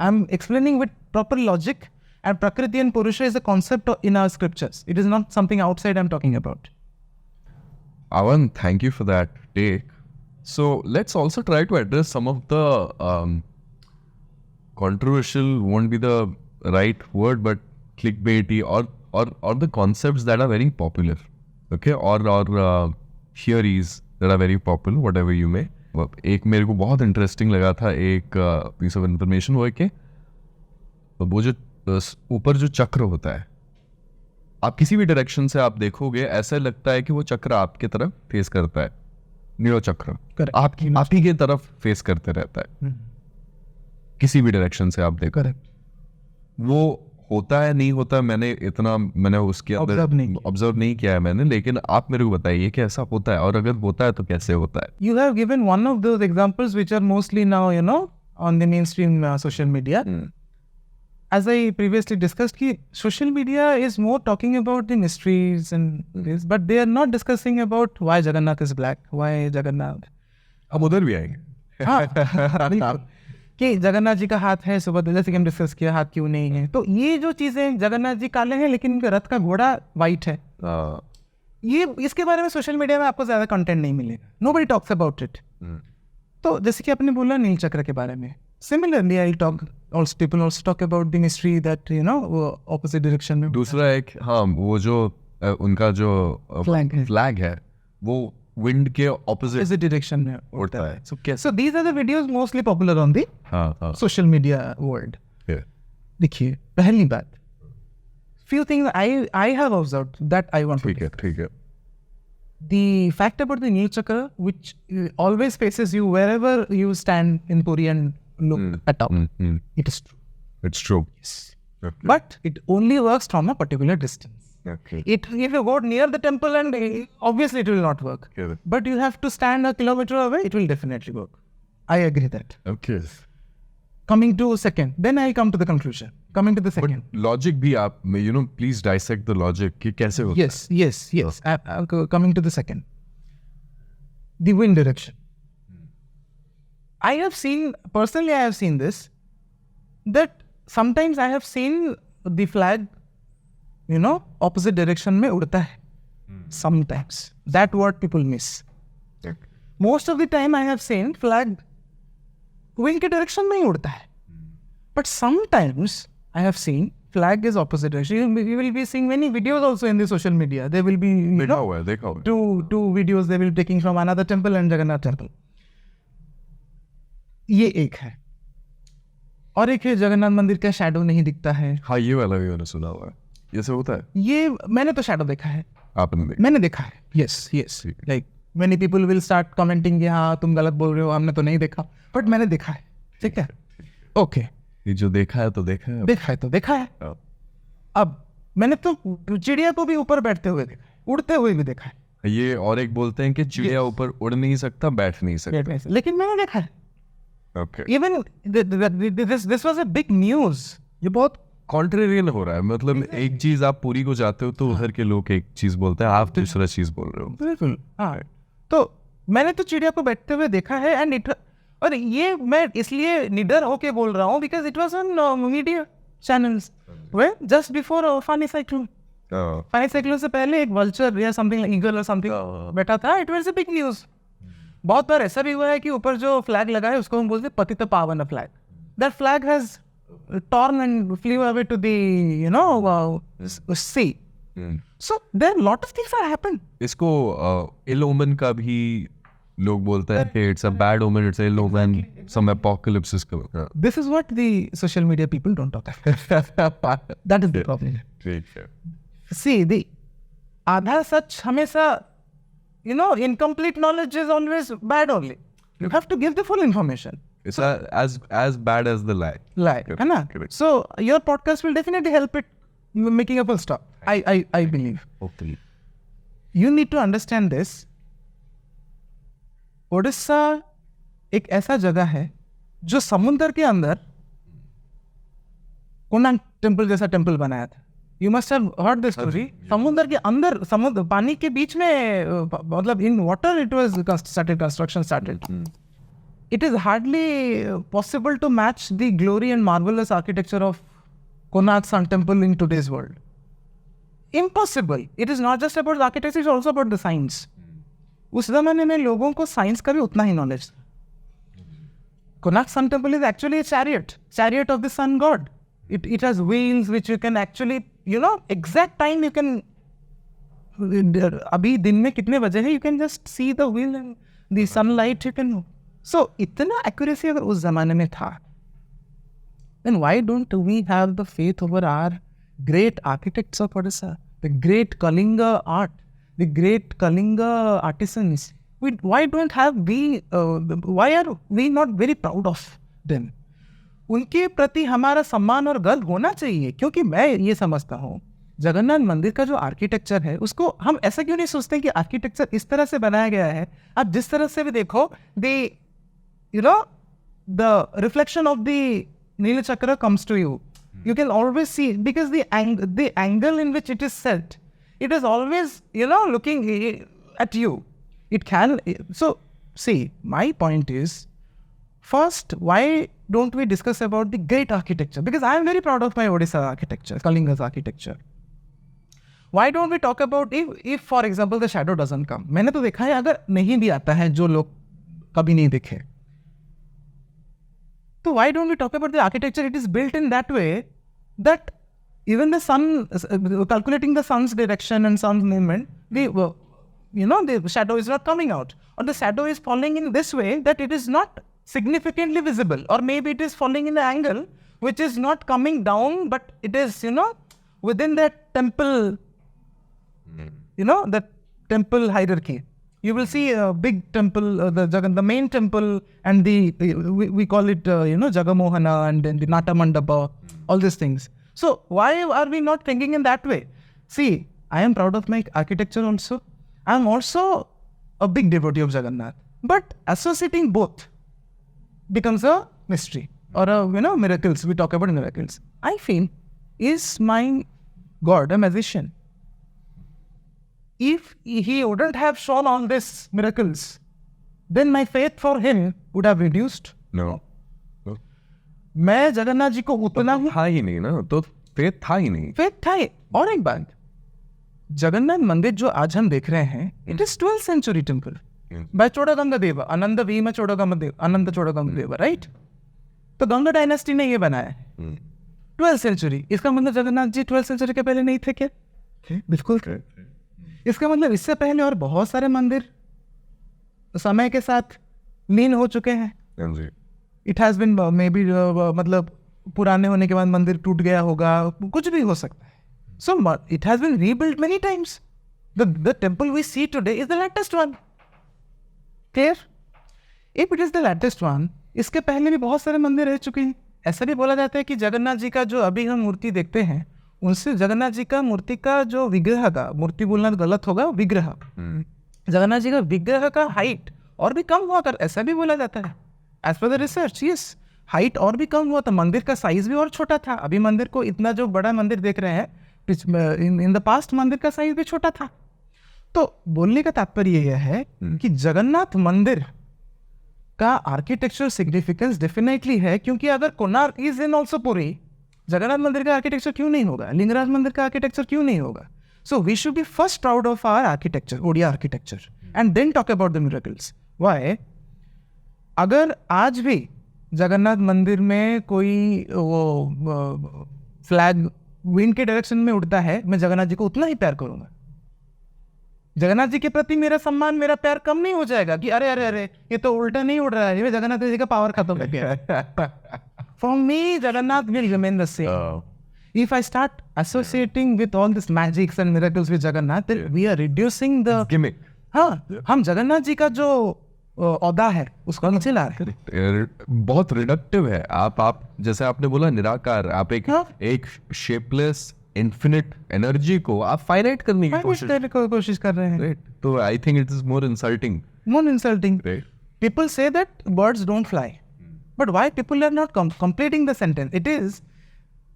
I'm explaining with proper logic, and Prakriti and Purusha is a concept in our scriptures. It is not something outside I'm talking about. Avan, thank you for that take. So let's also try to address some of the controversial, won't be the right word, but clickbaity or the concepts that are very popular, okay, or theories that are very popular, whatever you may. एक मेरे को बहुत interesting लगा था एक piece of information वो है कि वो जो ऊपर जो चक्र होता है, आप किसी भी डायरेक्शन से आप देखोगे ऐसा लगता है कि वो चक्र आपके तरफ फेस करता है, नीलो चक्र आप ही के तरफ फेस करते रहता है किसी भी डायरेक्शन से आप देखो। वो होता है नहीं होता मैंने उसके अंदर ऑब्जर्व नहीं किया है मैंने, लेकिन आप मेरे को बताइए कि ऐसा होता है, और अगर होता है तो कैसे होता है। You have given one of those examples which are mostly now, on the mainstream social media. As I previously discussed, कि social media is more talking about the mysteries and this, but they are not discussing about why Jagannath is black, why Jagannath. हम उधर भी आएंगे। हाँ, कि जगन्नाथ जी का हाथ है, सुबह जैसे कि हम डिस्कस किया, हाथ क्यों नहीं है। तो ये जो चीज़ें, जगन्नाथ जी काले हैं लेकिन उनका रथ का घोड़ा वाइट है, ये इसके बारे में सोशल मीडिया में आपको ज़्यादा कंटेंट नहीं मिलेगा। Nobody talks about it. तो जैसे कि आपने बोला नील चक्र के बारे में, similarly I talk also, people also talk about the mystery that वो ऑपोजिट डायरेक्शन में। दूसरा एक वो जो उनका जो फ्लैग है वो विंड के ऑपोजिट डायरेक्शन में उड़ता है। So these are the videos mostly popular on the social media world. देखिए, पहली बात, few things I have observed that I want to take. ठीक है। The fact about the Neel Chakra, which always faces you wherever you stand in Puri and look at top. It is true. It's true. Yes. Okay. But it only works from a particular distance. Okay. If you go near the temple, and obviously it will not work. Okay. But you have to stand a kilometer away, it will definitely work. I agree that. Okay. Coming to second, then I come to the conclusion. Coming to the second. But logic भी आप, please dissect the logic कि कैसे होता है. Yes. I'm coming to the second. The wind direction. I have seen this, that sometimes I have seen the flag, opposite direction में उड़ता है. Sometimes. That what people miss. Okay. Most of the time I have seen flag wind के direction में ही उड़ता है. But sometimes I have seen flag is opposite direction. You will be seeing many videos also in the social media. There will be, two videos they will be taking from another temple and Jagannath temple. ये एक है, और एक है जगन्नाथ मंदिर का shadow नहीं दिखता है। हाँ, ये वाला भी मैंने सुना हुआ है। ये सब होता है? ये मैंने तो शैडो देखा है। आपने देखा? मैंने देखा है। Yes. Like many people will start commenting कि हाँ तुम गलत बोल रहे हो, हमने तो नहीं देखा, बट मैंने देखा है। ठीक है, ओके। ये जो देखा है तो देखा है। अब मैंने तो चिड़िया को भी ऊपर बैठते हुए देखा है, उड़ते हुए भी देखा है। ये और एक बोलते हैं कि चिड़िया ऊपर उड़ नहीं सकता, बैठ नहीं सकता, लेकिन मैंने देखा है। Okay. Even this was a big news. ये बहुत कॉन्ट्रेरियन हो रहा है। मतलब एक चीज आप पूरी को जाते हो तो उधर के लोग एक चीज बोलते हैं, आप दूसरा चीज बोल रहे हो। बिल्कुल, हाँ। तो मैंने तो चिड़िया को बैठते हुए देखा है, एंड और ये मैं इसलिए निडर होके बोल रहा हूँ because it was on media channels just before Fani cyclone. Fani cyclone से पहले एक वल्चर या समथिंग ईगल और समथिंग बैठा था। It was a big news. बहुत बार ऐसा भी हुआ है कि ऊपर जो फ्लैग लगा है उसको हम बोलते हैं पतित पावन flag. That flag has torn and flew away to the sea. So there are lot of things that happen. इसको ill omen का भी लोग बोलते हैं कि it's a bad omen, it's ill omen, some apocalypse is coming. This is what the social media people don't talk about. That is the problem. ठीक है। See, the आधा सच हमेशा incomplete knowledge is always bad only. You have to give the full information. It's as bad as the lie. है ना? So your podcast will definitely help it making a full stop. I believe. Okay. You need to understand this. Odisha एक ऐसा जगह है जो समुद्र के अंदर कोणार्क टेम्पल जैसा टेम्पल बनाया था। You must have heard this story. समुद्र के अंदर, समुद्र पानी के बीच में, मतलब in water it was started, construction started. It is hardly possible to match the glory and marvelous architecture of Konark Sun Temple in today's world. Impossible. It is not just about the architecture, it's also about the science. उस ज़माने में लोगों को science का भी उतना ही knowledge था. Konark Sun Temple is actually a chariot of the sun god. It has wheels which you can actually, exact time you can, अभी दिन में कितने बजे हैं, you can just see the wheel and the sunlight you can know. So इतना accuracy अगर उस ज़माने में था, then why don't we have the faith over our great architects of Odisha, the great Kalinga art, the great Kalinga artisans? Why are we not very proud of them? उनके प्रति हमारा सम्मान और गर्व होना चाहिए, क्योंकि मैं ये समझता हूँ जगन्नाथ मंदिर का जो आर्किटेक्चर है उसको हम ऐसा क्यों नहीं सोचते कि आर्किटेक्चर इस तरह से बनाया गया है. आप जिस तरह से भी देखो, the reflection of the Nila Chakra comes to you. You can always see, because the angle in which it is set, it is always, looking at you. It can. So, see, my point is, first, why don't we discuss about the great architecture? Because I am very proud of my Odisha architecture, Kalinga's architecture. Why don't we talk about if for example, the shadow doesn't come? मैंने तो देखा है, अगर नहीं भी आता है, जो लोग कभी नहीं देखे, तो why don't we talk about the architecture? It is built in that way that even the sun, calculating the sun's direction and sun's movement, the shadow is not coming out, or the shadow is falling in this way that it is not significantly visible, or maybe it is falling in the angle which is not coming down, but it is, within that temple, that temple hierarchy. You will see a big temple, the main temple, and we call it, Jagamohana, and then the Nata Mandapa, all these things. So why are we not thinking in that way? See, I am proud of my architecture also. I am also a big devotee of Jagannath. But associating both becomes a mystery, or miracles. We talk about miracles. I feel, is my God a magician? If he wouldn't have shown all these miracles, then my faith for him would have reduced. No. मैं जगन्नाथ जी को उतना था ही नहीं ना, तो faith था ही नहीं. Faith था ही. और एक बात, जगन्नाथ मंदिर जो आज हम देख रहे हैं, it is 12th century temple by Chodaganga Ananda Bhima Ananda Chodaganga, right? तो गंगा डायनेस्टी ने ये बनाया है 12th century. इसका मतलब जगन्नाथ जी 12th century के पहले नहीं थे क्या? बिल्कुल. इसका मतलब इससे पहले और बहुत सारे मंदिर समय के साथ लीन हो चुके हैं. It has been maybe, मतलब पुराने होने के बाद मंदिर टूट गया होगा, कुछ भी हो सकता है. So it has been rebuild many times. The temple we see today is the latest one. Clear? If it is the latest one, इसके पहले भी बहुत सारे मंदिर रह चुके हैं. ऐसा भी बोला जाता है कि जगन्नाथ जी का जो अभी हम मूर्ति देखते हैं, उनसे जगन्नाथ जी का मूर्ति का जो विग्रह का, मूर्ति बोलना गलत होगा, विग्रह, जगन्नाथ जी का विग्रह का हाइट और भी कम हुआ कर, ऐसा भी बोला जाता है. As per the research, yes, height और भी कम हुआ था, मंदिर का साइज भी और छोटा था. अभी मंदिर को इतना जो बड़ा मंदिर देख रहे हैं, इन द पास्ट मंदिर का साइज भी छोटा था. तो बोलने का तात्पर्य यह है कि जगन्नाथ मंदिर का आर्किटेक्चरल सिग्निफिकेंस डेफिनेटली है, क्योंकि अगर Konark is in also Puri, Jagannath मंदिर का आर्किटेक्चर क्यों नहीं होगा? लिंगराज मंदिर का आर्किटेक्चर क्यों नहीं होगा? So we should be first proud of our architecture, Odia architecture, and then talk about the miracles. Why? अगर आज भी जगन्नाथ मंदिर में कोई वो फ्लैग विंड के डायरेक्शन में उड़ता है, मैं जगन्नाथ जी को उतना ही प्यार करूंगा. जगन्नाथ जी के प्रति मेरा सम्मान, मेरा प्यार कम नहीं हो जाएगा कि अरे अरे अरे ये तो उल्टा नहीं उड़ रहा है, ये जगन्नाथ जी का पावर खत्म हो गया. For me, Jagannath will remain the same. If I start associating with all these magics and miracles with Jagannath, then we are reducing the gimmick. हाँ, हम जगन्नाथ जी का जो औदा है उसको नीचे ला रहे हैं. बहुत रिडक्टिव है. आप जैसे आपने बोला निराकार, आप एक शेपलेस इन्फिनिट एनर्जी को आप फाइनाइट करने की कोशिश कर रहे हैं. तो I think it is more insulting. People say that birds don't fly. But why people are not completing the sentence? It is,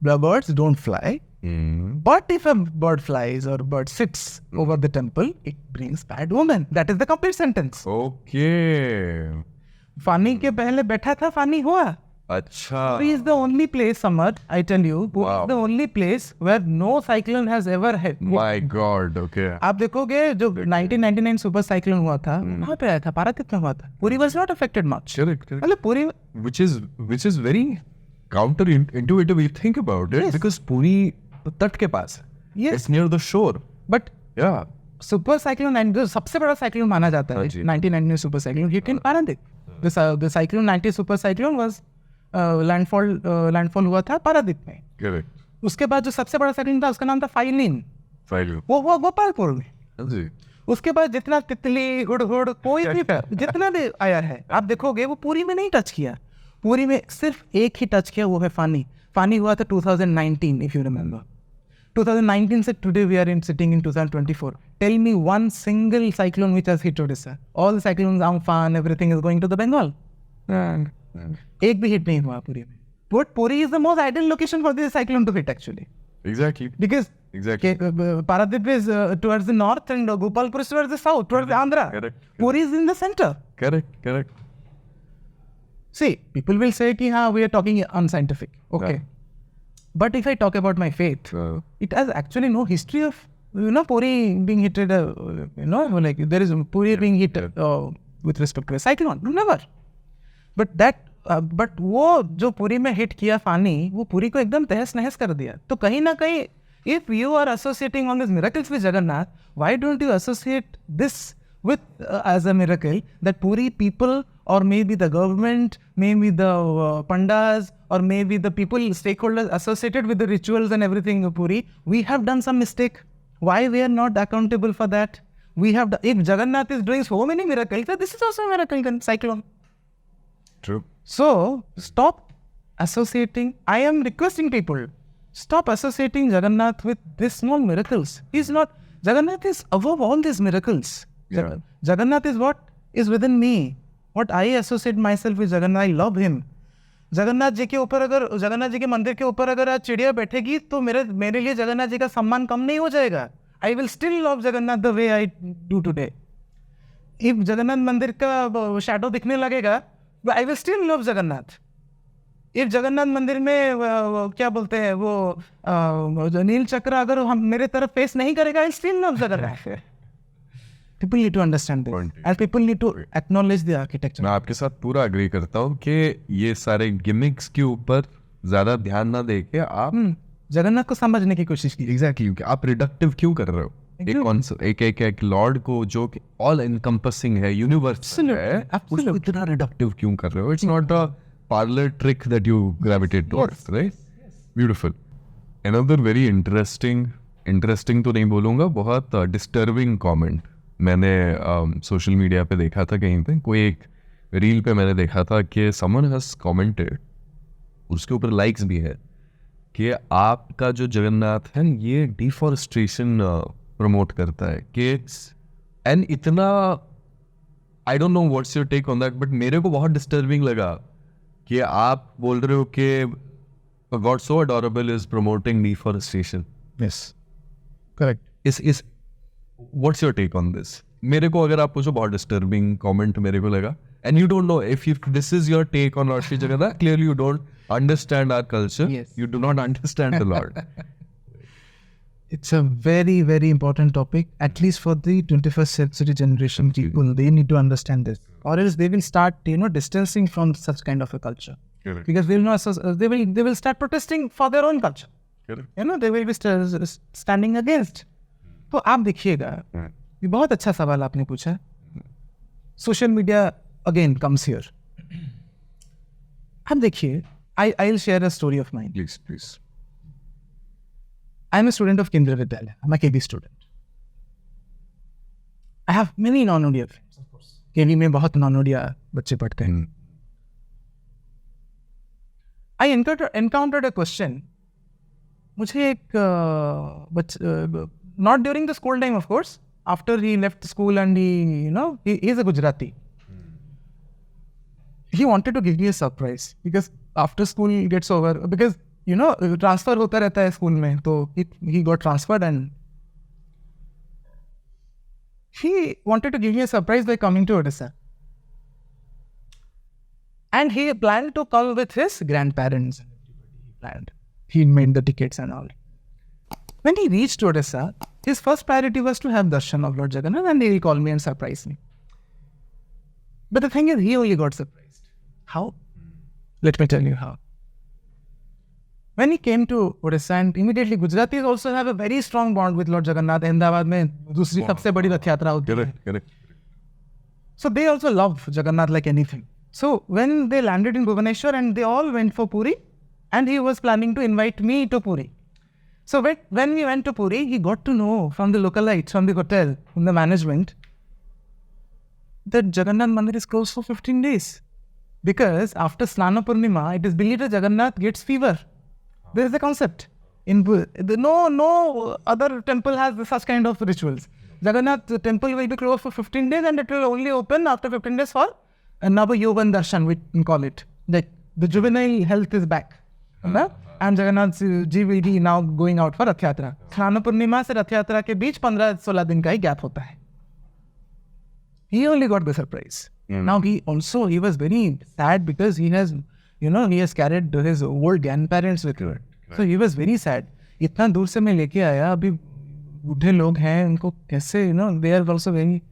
the birds don't fly, But if a bird flies or bird sits over the temple, it brings bad omen. That is the complete sentence. Okay. Fani के पहले बैठा था, फानी हुआ. अच्छा. Puri is the only place, Samad, I tell you, Puri Wow. is the only place where no cyclone has ever hit. My God. Okay. आप देखोगे जो 1999 super cyclone हुआ था, वहाँ पे आया था, पारादीप में हुआ था. Puri was not affected much. Correct. Correct. मतलब Puri Which is very counterintuitive. You think about it, Yes. because Puri तट के पास है. Yes. It's near the shore. but Yeah. Super cyclone जो सबसे बड़ा साइक्लोन माना जाता हाँ है जी. 1999 super cyclone hit in Paradip. The cyclone 90 super cyclone was landfall हुआ था पारादीप में. Correct. उसके बाद जो सबसे बड़ा साइक्लोन था उसका नाम था फाइलिन. Fine. वो गोपालपुर में. हाँ जी. उसके बाद जितना तितली हुड़ कोई भी जितना भी आया है आप देखोगे वो पूरी में नहीं टच किया. पूरी में सिर्फ एक ही टच किया, वो है फानी. फानी हुआ था 2019 इफ यू रिमेंबर. 2019 से today we are in sitting in 2024. Tell me one single cyclone which has hit Odisha. All cyclones Amphan everything is going to the Bengal. एक भी हिट नहीं हुआ पूरी में. But Puri is the most ideal location for this cyclone to hit actually, Exactly. because Exactly. Paradip is towards the north and Gopalpur is towards the south, towards the Andhra. Correct. Puri is in the center. Correct. See, people will say कि हाँ we are talking unscientific. Okay. Yeah. But if I talk about my faith, it has actually no history of Puri being hit like there is Puri being hit with respect to a cyclone. Never. But वो जो पुरी में hit किया फानी, वो पुरी को एकदम तहस नहस कर दिया. तो कहीं ना कहीं if you are associating all these miracles with Jagannath, why don't you associate this with as a miracle that Puri people, or maybe the government, maybe the pandas, or maybe the people, stakeholders associated with the rituals and everything of Puri, we have done some mistake. Why we are not accountable for that? If Jagannath is doing so many miracles, then this is also a miracle cyclone. True. So stop associating. I am requesting people, stop associating Jagannath with these small miracles. Jagannath is above all these miracles. Yeah. Jagannath is what is within me. What I associate myself with Jagannath, I love him. Jagannath ji के ऊपर अगर जगन्नाथ जी के मंदिर के ऊपर अगर आज चिड़िया बैठेगी तो मेरे लिए जगन्नाथ जी का सम्मान कम नहीं हो जाएगा. I will still love Jagannath the way I do today. If Jagannath मंदिर का शैडो दिखने लगेगा, I will still love Jagannath. If Jagannath मंदिर में क्या बोलते हैं वो नील चक्र अगर हम मेरे तरफ फेस नहीं करेगा, I still love Jagannath. People need to understand this, and people need to acknowledge the architecture. मैं आपके साथ पूरा अग्री करता हूँ कि ये सारे गिमिक्स के ऊपर ज्यादा ध्यान ना दे के आप जगन्नाथ को समझने की कोशिश की. एग्जैक्टली आप रिडक्टिव क्यों कर रहे हो? एक लॉर्ड को जो ऑल एनकम्पसिंग है, यूनिवर्स है, उसको इतना रिडक्टिव क्यों कर रहे हो? It's not a parlour trick that you gravitate towards, right? Beautiful. Another very interesting तो नहीं बोलूँगा, बहुत डिस्टर्बिंग कमेंट मैंने सोशल मीडिया पे देखा था. कहीं पे कोई एक रील पे मैंने देखा था कि समवन हैज कमेंटेड, उसके ऊपर लाइक्स भी है, कि आपका जो जगन्नाथ है ये डिफॉरेस्टेशन प्रमोट करता है कि एंड इतना, I don't know what's your take on that, but मेरे को बहुत डिस्टर्बिंग लगा कि आप बोल रहे हो कि god so adorable is promoting deforestation. Yes, correct. इस what's your take on this? मेरे को अगर आप पूछो बहुत डिस्टर्बिंग कमेंट मेरे को लगा. And you don't know if this is your take on Lord Shri Jagannath. Clearly you don't understand our culture. Yes. You do not understand the Lord. It's a very, very important topic, at least for the 21st century generation people. They need to understand this, or else they will start, distancing from such kind of a culture. Correct. Because they will start protesting for their own culture. Correct. They will be standing against. तो आप देखिएगा, ये बहुत अच्छा सवाल आपने पूछा. Social media again comes here. आप देखिए, I'll share a story of mine. Please. I'm a student of Kendriya Vidyalaya. I'm a KB student. I have many non-Odia friends, of course. KB में बहुत non-Odia बच्चे पढ़ते हैं. I encountered a question. मुझे एक not during the school time, of course. After he left school and he is a Gujarati. He wanted to give me a surprise because after school gets over, because you know, transfer होता रहता है school में, तो he got transferred and he wanted to give me a surprise by coming to Odisha. And he planned to come with his grandparents. He made the tickets and all. When he reached Odisha, his first priority was to have darshan of Lord Jagannath, and he'll call me and surprise me. But the thing is, he only got surprised. How? Let me tell you how. When he came to Odisha, and immediately Gujaratis also have a very strong bond with Lord Jagannath. Ahmedabad में दूसरी सबसे बड़ी रथ यात्रा होती है. Correct. So they also love Jagannath like anything. So when they landed in Bhubaneswar and they all went for Puri, and he was planning to invite me to Puri. So when we went to Puri, he got to know from the localites, from the hotel, from the management, that Jagannath Mandir is closed for 15 days. Because after Snana Purnima, it is believed that Jagannath gets fever. There is a concept. No other temple has such kind of rituals. Jagannath temple will be closed for 15 days and it will only open after 15 days for Nava Yovan Darshan, we call it. The juvenile health is back. And Jagannath ji will be now going out for Rath Yatra. Snana Purnima से Rath Yatra के बीच 15-16 दिन का ही gap होता है. He only got the surprise. Now he was very sad because he has carried his old grandparents with him. So he was very sad. इतना दूर से मैं लेके आया, अभी बूढ़े लोग हैं, उनको कैसे, they are also very.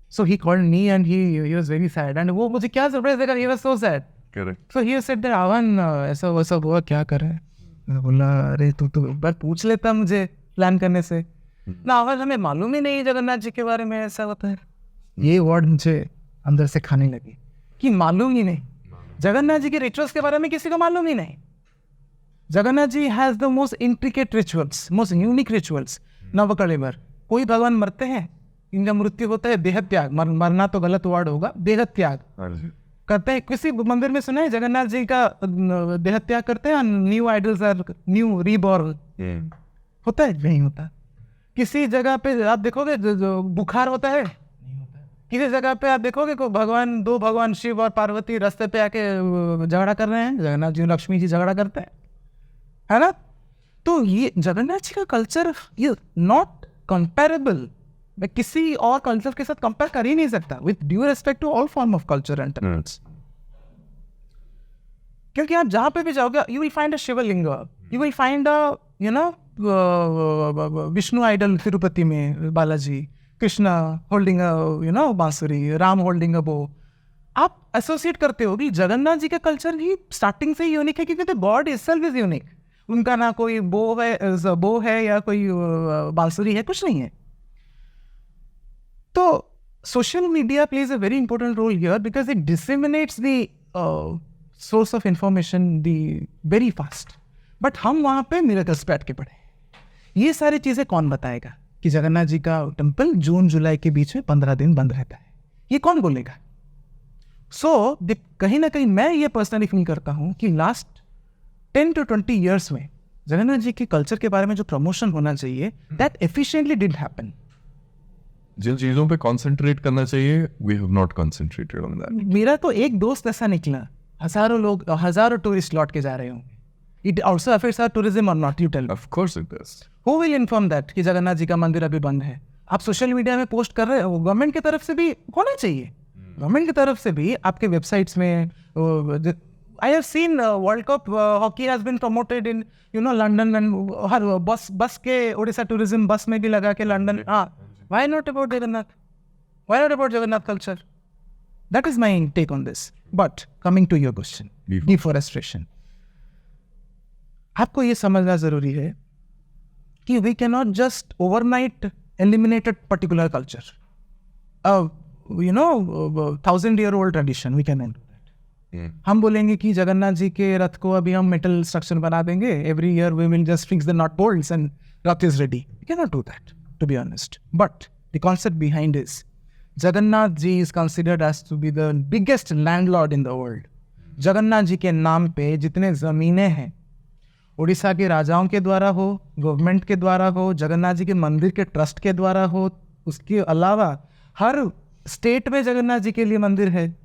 So he called me and he was very sad. And वो मुझे क्या surprise देगा, he was so sad. Correct. So he said that Avan ऐसा वैसा हुआ, क्या कर रहा है? मैं बोला अरे तू तो एक बार पूछ लेता मुझे प्लान करने से. ना आवाज हमें मालूम ही नहीं जगन्नाथ जी के बारे में ऐसा होता है. ये वर्ड मुझे अंदर से खाने लगी कि मालूम ही नहीं. जगन्नाथ जी के रिचुअल्स के बारे में किसी को मालूम ही नहीं. Jagannath ji has the most intricate rituals, most unique rituals. Nabakalebara, कोई भगवान मरते हैं, इनका मृत्यु होता है देह त्याग. मरना तो गलत वर्ड होगा, देह त्याग करते हैं. किसी मंदिर में सुना है जगन्नाथ जी का देह त्याग करते हैं, new idols are new reborn होता है? नहीं होता. किसी जगह पे आप देखोगे जो बुखार होता है, किसी जगह पे आप देखोगे को दो भगवान शिव और पार्वती रास्ते पे आके झगड़ा कर रहे हैं, जगन्नाथ जी लक्ष्मी जी झगड़ा करते हैं, है ना? तो ये जगन्नाथ जी का कल्चर ये नॉट कंपेरेबल. मैं किसी और कल्चर के साथ कंपेयर कर ही नहीं सकता, with due respect to all form of culture and temples. क्योंकि आप जहाँ पे भी जाओगे, you will find a Shivling, you will find a Vishnu idol Tirupati में, बालाजी, कृष्णा होल्डिंग अ बांसुरी, राम होल्डिंग अ बो. आप एसोसिएट करते हो कि जगन्नाथ जी का कल्चर ही स्टार्टिंग से यूनिक है, क्योंकि the God itself is unique. उनका ना कोई बो है या कोई बांसुरी है, कुछ नहीं है. तो social media plays a very important role here because it disseminates the source of information very fast. But हम वहाँ पे miracles बैठ के पढ़े. ये सारी चीज़ें कौन बताएगा कि जगन्नाथ जी का टेम्पल जून जुलाई के बीच में 15 दिन बंद रहता है? ये कौन बोलेगा? सो कहीं ना कहीं मैं ये पर्सनली फील करता हूँ कि लास्ट 10 to 20 years में जगन्नाथ जी के कल्चर के बारे में जो प्रमोशन होना चाहिए, दैट एफिशिएंटली डिड हैपन. जिन चीजों पे कंसंट्रेट करना चाहिए, we have not concentrated on that. मेरा तो एक दोस्त ऐसा निकला, हजारों टूरिस्ट लौट के जा रहे होंगे. It also affects our tourism or not, you tell me. Of course it does. Who will inform that कि जगन्नाथ जी का मंदिर अभी बंद है? आप सोशल मीडिया में पोस्ट कर रहे हो, गवर्नमेंट की तरफ से भी होना चाहिए. गवर्नमेंट की तरफ से भी आपके वेबसाइट्स में. I have seen World Cup hockey has been promoted in London and हर बस के ओडिशा टूरिज्म बस में भी लगा के London. Why not about Jagannath? Why not about Jagannath culture? That is my take on this. But coming to your question, deforestation. आपको ये समझना जरूरी है कि we cannot just overnight eliminate a particular culture. 1,000-year-old tradition, we cannot do that. हम बोलेंगे कि जगन्नाथ जी के रथ को अभी हम मेटल स्ट्रक्चर बना देंगे. Every year we will just fix the nut bolts and rath is ready. We cannot do that, to be honest. But the concept behind is Jagannath ji is considered as to be the biggest landlord in the world. Jagannath ji के नाम पे जितने ज़मीनें हैं, उड़ीसा के राजाओं के द्वारा हो, गवर्नमेंट के द्वारा हो, जगन्नाथ जी के मंदिर के ट्रस्ट के द्वारा हो, उसके अलावा हर स्टेट में जगन्नाथ जी के लिए मंदिर है,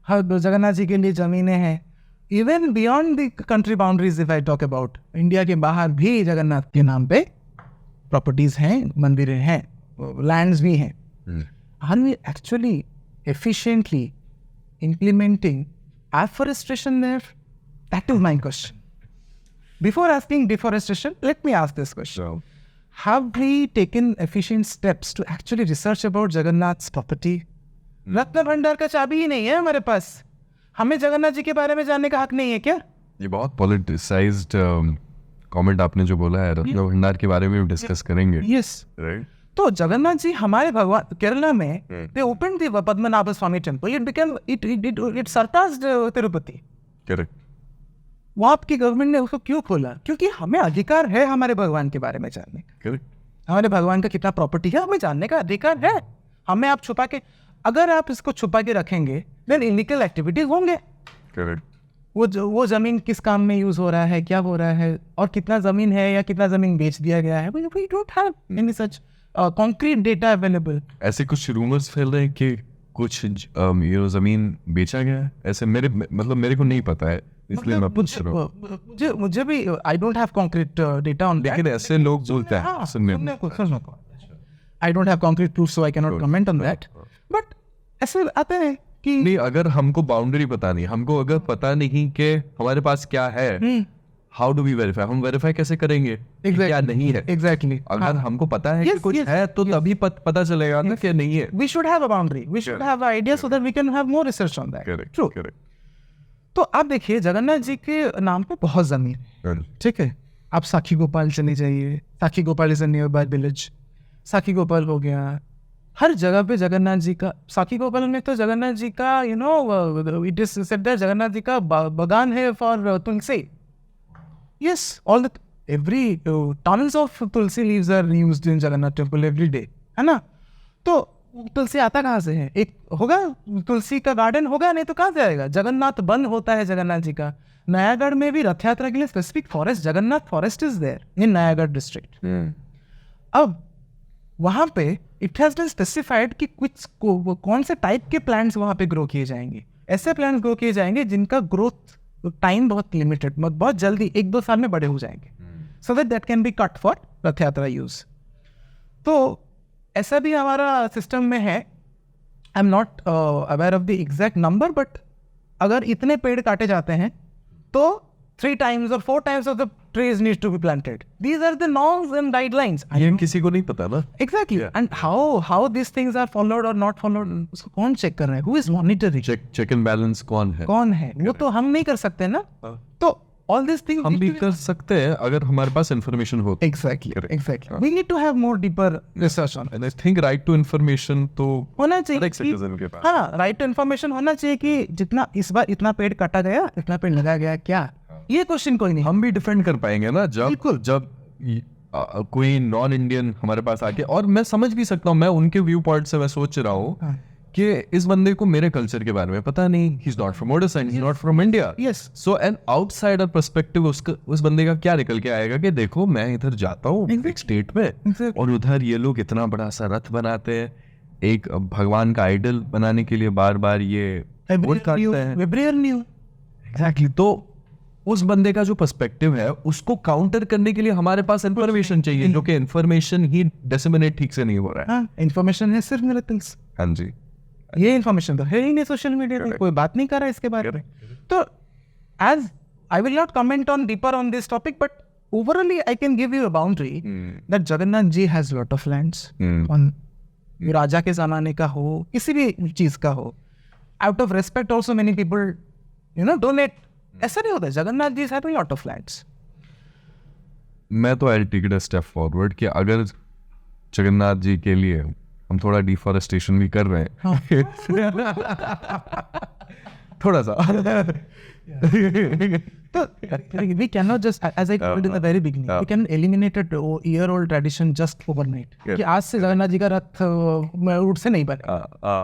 हर जगन्नाथ जी के लिए ज़मीनें हैं. Even beyond the country boundaries, if I talk about, India के बाहर भी जगन्नाथ के नाम पे प्रॉपर्टीज हैं, मंदिरें हैं, लैंड्स भी हैं. Are we actually efficiently implementing afforestation there? That is my question. Before asking deforestation, let me ask this question. Have we taken efficient steps to actually research about Jagannath's property? रत्न भंडार का चाबी ही नहीं है हमारे पास. हमें जगन्नाथ जी के बारे में जानने का हक नहीं है क्या? ये बहुत पॉलिटिसाइज्ड कमेंट आपने जो बोला है, रत्न भंडार के बारे में भी डिस्कस करेंगे. Yes. राइट. तो जगन्नाथ जी हमारे भगवान, केरला में they opened the Padmanabha Swamy temple. It became it surpassed Tirupati. Correct. वहाँ आपकी गवर्नमेंट ने उसको क्यों खोला? क्योंकि हमें अधिकार है हमारे भगवान के बारे में जानने का. करेक्ट. हमारे भगवान का कितना प्रॉपर्टी है हमें जानने का अधिकार है. हमें आप छुपा के, अगर आप इसको छुपा के रखेंगे देन इलीगल एक्टिविटीज होंगे. करेक्ट. वो जमीन किस काम में यूज हो रहा है, क्या हो रहा है, और कितना जमीन है या कितना जमीन बेच दिया गया है, we don't have any such concrete data available. ऐसे कुछ रूमर्स फैल रहे हैं कि कुछ ये जमीन बेचा गया है. ऐसे मेरे को नहीं पता है, इसलिए मैं पूछ रहा हूँ. मुझे भी I don't have concrete data on that. लेकिन ऐसे लोग बोलते हैं सुनने को. I don't have concrete proof so I can not comment on that. But ऐसे आते हैं कि नहीं, अगर हमको बाउंड्री पता नहीं, हमको अगर पता नहीं कि हमारे पास क्या है, हाउ डू वी वेरीफाई? हम वेरीफाई कैसे करेंगे क्या नहीं है? एग्जैक्टली. अगर हमको पता है कि कुछ है तो तभी पता चलेगा ना कि नहीं है. We should have a boundary. We should have an idea so that we can have more research on that. Correct. True. Correct. तो आप देखिए जगन्नाथ जी के नाम पे बहुत जमीन है. ठीक है. आप साखी गोपाल चले जाइए. साखी Gopal is a near by village. साखी गोपाल हो गया. हर जगह पे जगन्नाथ जी का, साखी गोपाल में तो जगन्नाथ जी का it is said that Jagannath ji का बागान है for tulsi. Yes, every tons of tulsi leaves are used in Jagannath temple every day, है ना? तो तुलसी आता कहाँ से है? एक होगा तुलसी का गार्डन होगा, नहीं तो कहाँ से आएगा? जगन्नाथ वन होता है जगन्नाथ जी का. नयागढ़ में भी रथ यात्रा के लिए specific forest, Jagannath forest is there in Nayagarh district. अब वहाँ पे इट हैज बीन स्पेसिफाइड कि कौन से टाइप के प्लांट्स वहाँ पे ग्रो किए जाएंगे. ऐसे प्लांट्स ग्रो किए जाएंगे जिनका ग्रोथ टाइम बहुत लिमिटेड, बहुत जल्दी 1-2 साल में बड़े हो जाएंगे, so that can be cut for रथ यात्रा यूज. तो ऐसा भी हमारा सिस्टम में है. I am not aware of the exact number, but अगर इतने पेड़ काटे जाते हैं तो 3 times or 4 times of the trees needs to be planted. These are the norms and guidelines. ये किसी को नहीं पता ना. Exactly. And how these things are followed or not followed, उसको कौन चेक कर रहा है? Who is monitoring? Check and balance कौन है? वो तो हम नहीं कर सकते ना. तो all these things हम भी कर सकते हैं अगर हमारे पास information हो. Exactly. We need to have more deeper research on it. And I think right to information तो होना चाहिए. हर एक citizen के पास. हाँ, right to information होना चाहिए कि जितना इस बार इतना पेड़ काटा गया, इतना पेड़ लगाया गया, क्या ये क्वेश्चन कोई नहीं. हम भी डिफेंड कर पाएंगे ना जब कोई नॉन इंडियन हमारे पास आके, और मैं समझ भी सकता हूँ, मैं उनके व्यू पॉइंट से मैं सोच रहा हूँ कि इस बंदे को मेरे कल्चर के बारे में पता नहीं. He is not from Odisha, he is not from India. Yes. So an outsider perspective उस बंदे का क्या निकल के आएगा कि देखो मैं इधर जाता हूँ एक स्टेट में और उधर ये लोग इतना बड़ा सा रथ बनाते हैं, एक भगवान का आइडल बनाने के लिए बार बार ये वोट काटते हैं. एग्जैक्टली. तो उस बंदे का जो पर्सपेक्टिव है उसको काउंटर करने के लिए हमारे पास इंफॉर्मेशन चाहिए, जो कि इंफॉर्मेशन ही डिसेमिनेट ठीक से नहीं हो रहा है. इंफॉर्मेशन है सिर्फ मिलिटेंट्स. हाँ जी. ये इंफॉर्मेशन तो है ही नहीं सोशल मीडिया पे, कोई बात नहीं कर रहा है इसके बारे में. तो as I will not comment on deeper on this topic, but overall I can give you a boundary that Jagannath ji has lot of lands on, राजा के जमाने का हो, किसी भी चीज का हो. Out of respect also many people donate. ऐसा नहीं होता. Jagannath ji have lot of lands. मैं तो I take it a step forward कि अगर जगन्नाथ जी के लिए हम थोड़ा डिफॉरेस्टेशन भी कर रहे हैं, थोड़ा सा, तो we cannot just, as I told in the very beginning, we can eliminate a year-old tradition just overnight. कि आज से जगन्नाथ जी का रथ ऊँट से नहीं बने.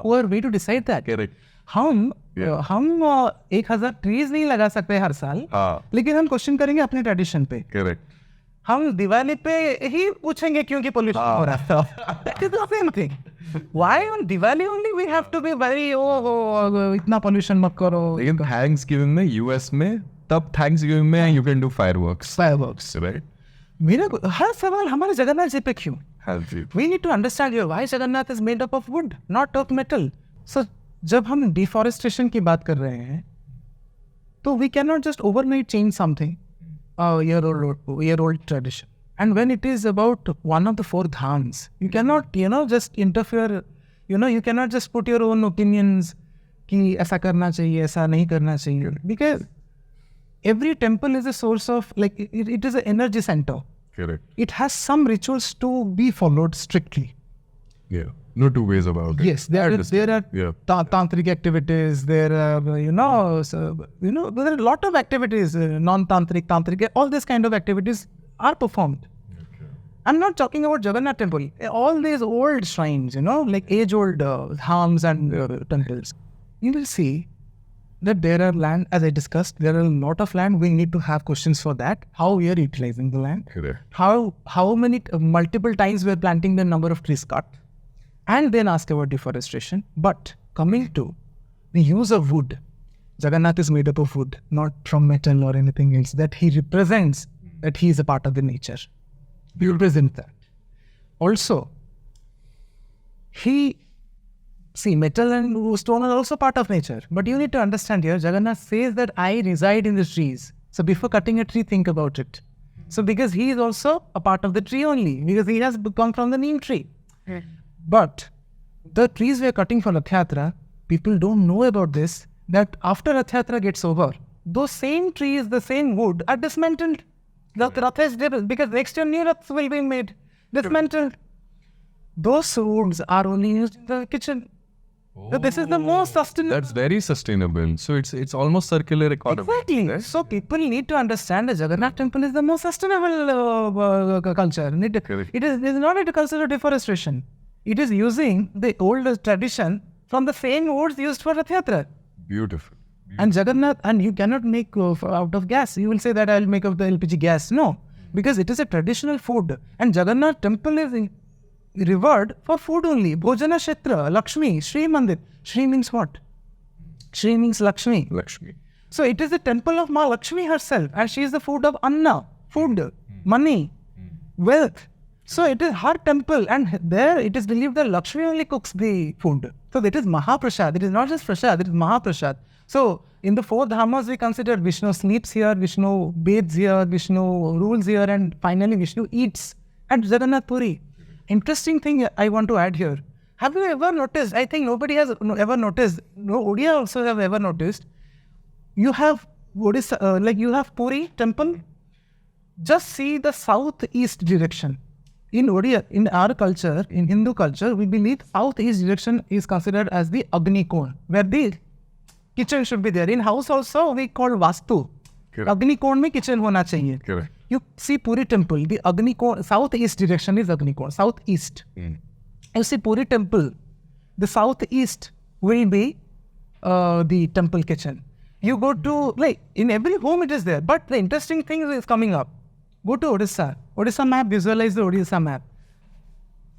Or way to decide that. हम 1000 ट्रीज नहीं लगा सकते हर साल, लेकिन हम क्वेश्चन करेंगे अपने ट्रेडिशन पे. हम दिवाली पे ही पूछेंगे क्योंकि पोल्यूशन हो रहा है. That is the same thing. Why on Diwali only we have to be very इतना pollution मत करो. लेकिन Thanksgiving में US में तब Thanksgiving में you can do fireworks. Fireworks. Right? मेरा हर सवाल हमारे जगन्नाथ जी पे क्यों? Healthy. We need to understand here why Jagannath is made up of wood, not of metal. So जब हम deforestation की बात कर रहे हैं, तो we cannot just overnight change something, year-old tradition. And when it is about one of the 4 dhams, you cannot, just interfere. You cannot just put your own opinions कि ऐसा करना चाहिए, ऐसा नहीं करना चाहिए. Because every temple is a source of, like, it is an energy center. Correct. It has some rituals to be followed strictly. Yeah. No two ways about it. Yes, there are Yeah. tantric activities. There are there are a lot of activities, non-tantric, tantric. All these kind of activities are performed. Okay. I'm not talking about Jagannath temple. All these old shrines, like age-old dhams and temples. You will see that there are land, as I discussed, there are a lot of land. We need to have questions for that. How we are utilizing the land. Correct. How many multiple times we are planting the number of trees cut, and then ask about deforestation. But coming to the use of wood, Jagannath is made up of wood, not from metal or anything else. That he represents that he is a part of the nature. We represent that. Also, metal and stone are also part of nature. But you need to understand here, Jagannath says that I reside in the trees. So before cutting a tree, think about it. So because he is also a part of the tree only, because he has come from the neem tree. But the trees we are cutting for Rath Yatra, people don't know about this, that after Rath Yatra gets over, those same trees, the same wood are dismantled. The Rath is dead because next year new Raths will be made. Dismantled. Those woods are only used in the kitchen. So this is the most sustainable. That's very sustainable. So it's almost circular economy. Exactly. Right? So people need to understand that Jagannath temple is the most sustainable culture. Correct. It is not a culture of deforestation. It is using the old tradition from the same woods used for Rath Yatra. Beautiful. And Jagannath, and you cannot make out of gas. You will say that I will make of the LPG gas. No, because it is a traditional food. And Jagannath temple is revered for food only. Bhojana Kshetra, Lakshmi, Shri Mandir. Shri means what? Shri means Lakshmi. Lakshmi. So it is the temple of Ma Lakshmi herself, and she is the food of Anna, food, money, wealth. So it is her temple, and there it is believed that Lakshmi only cooks the food. So that is Mahaprasad. It is not just Prasad, it is Mahaprasad. So in the 4 dhamas, we consider Vishnu sleeps here, Vishnu bathes here, Vishnu rules here, and finally Vishnu eats at Jagannath Puri. Interesting thing I want to add here. Have you ever noticed? I think nobody has ever noticed. No, Odia also have ever noticed. You have Odisha, you have Puri temple. Just see the southeast direction. In Odia, in our culture, in Hindu culture, we believe southeast direction is considered as the Agni Kon, where the kitchen should be there. In house also, we call Vastu. Correct. Agni Kon mein kitchen hona chahiye. Correct. You see Puri temple, the Agni Kon, southeast direction is Agni Kon, southeast. You see Puri temple, the southeast will be the temple kitchen. You go to, in every home it is there, but the interesting thing is coming up. Go to Odisha. Odisha map, visualize the Odisha map.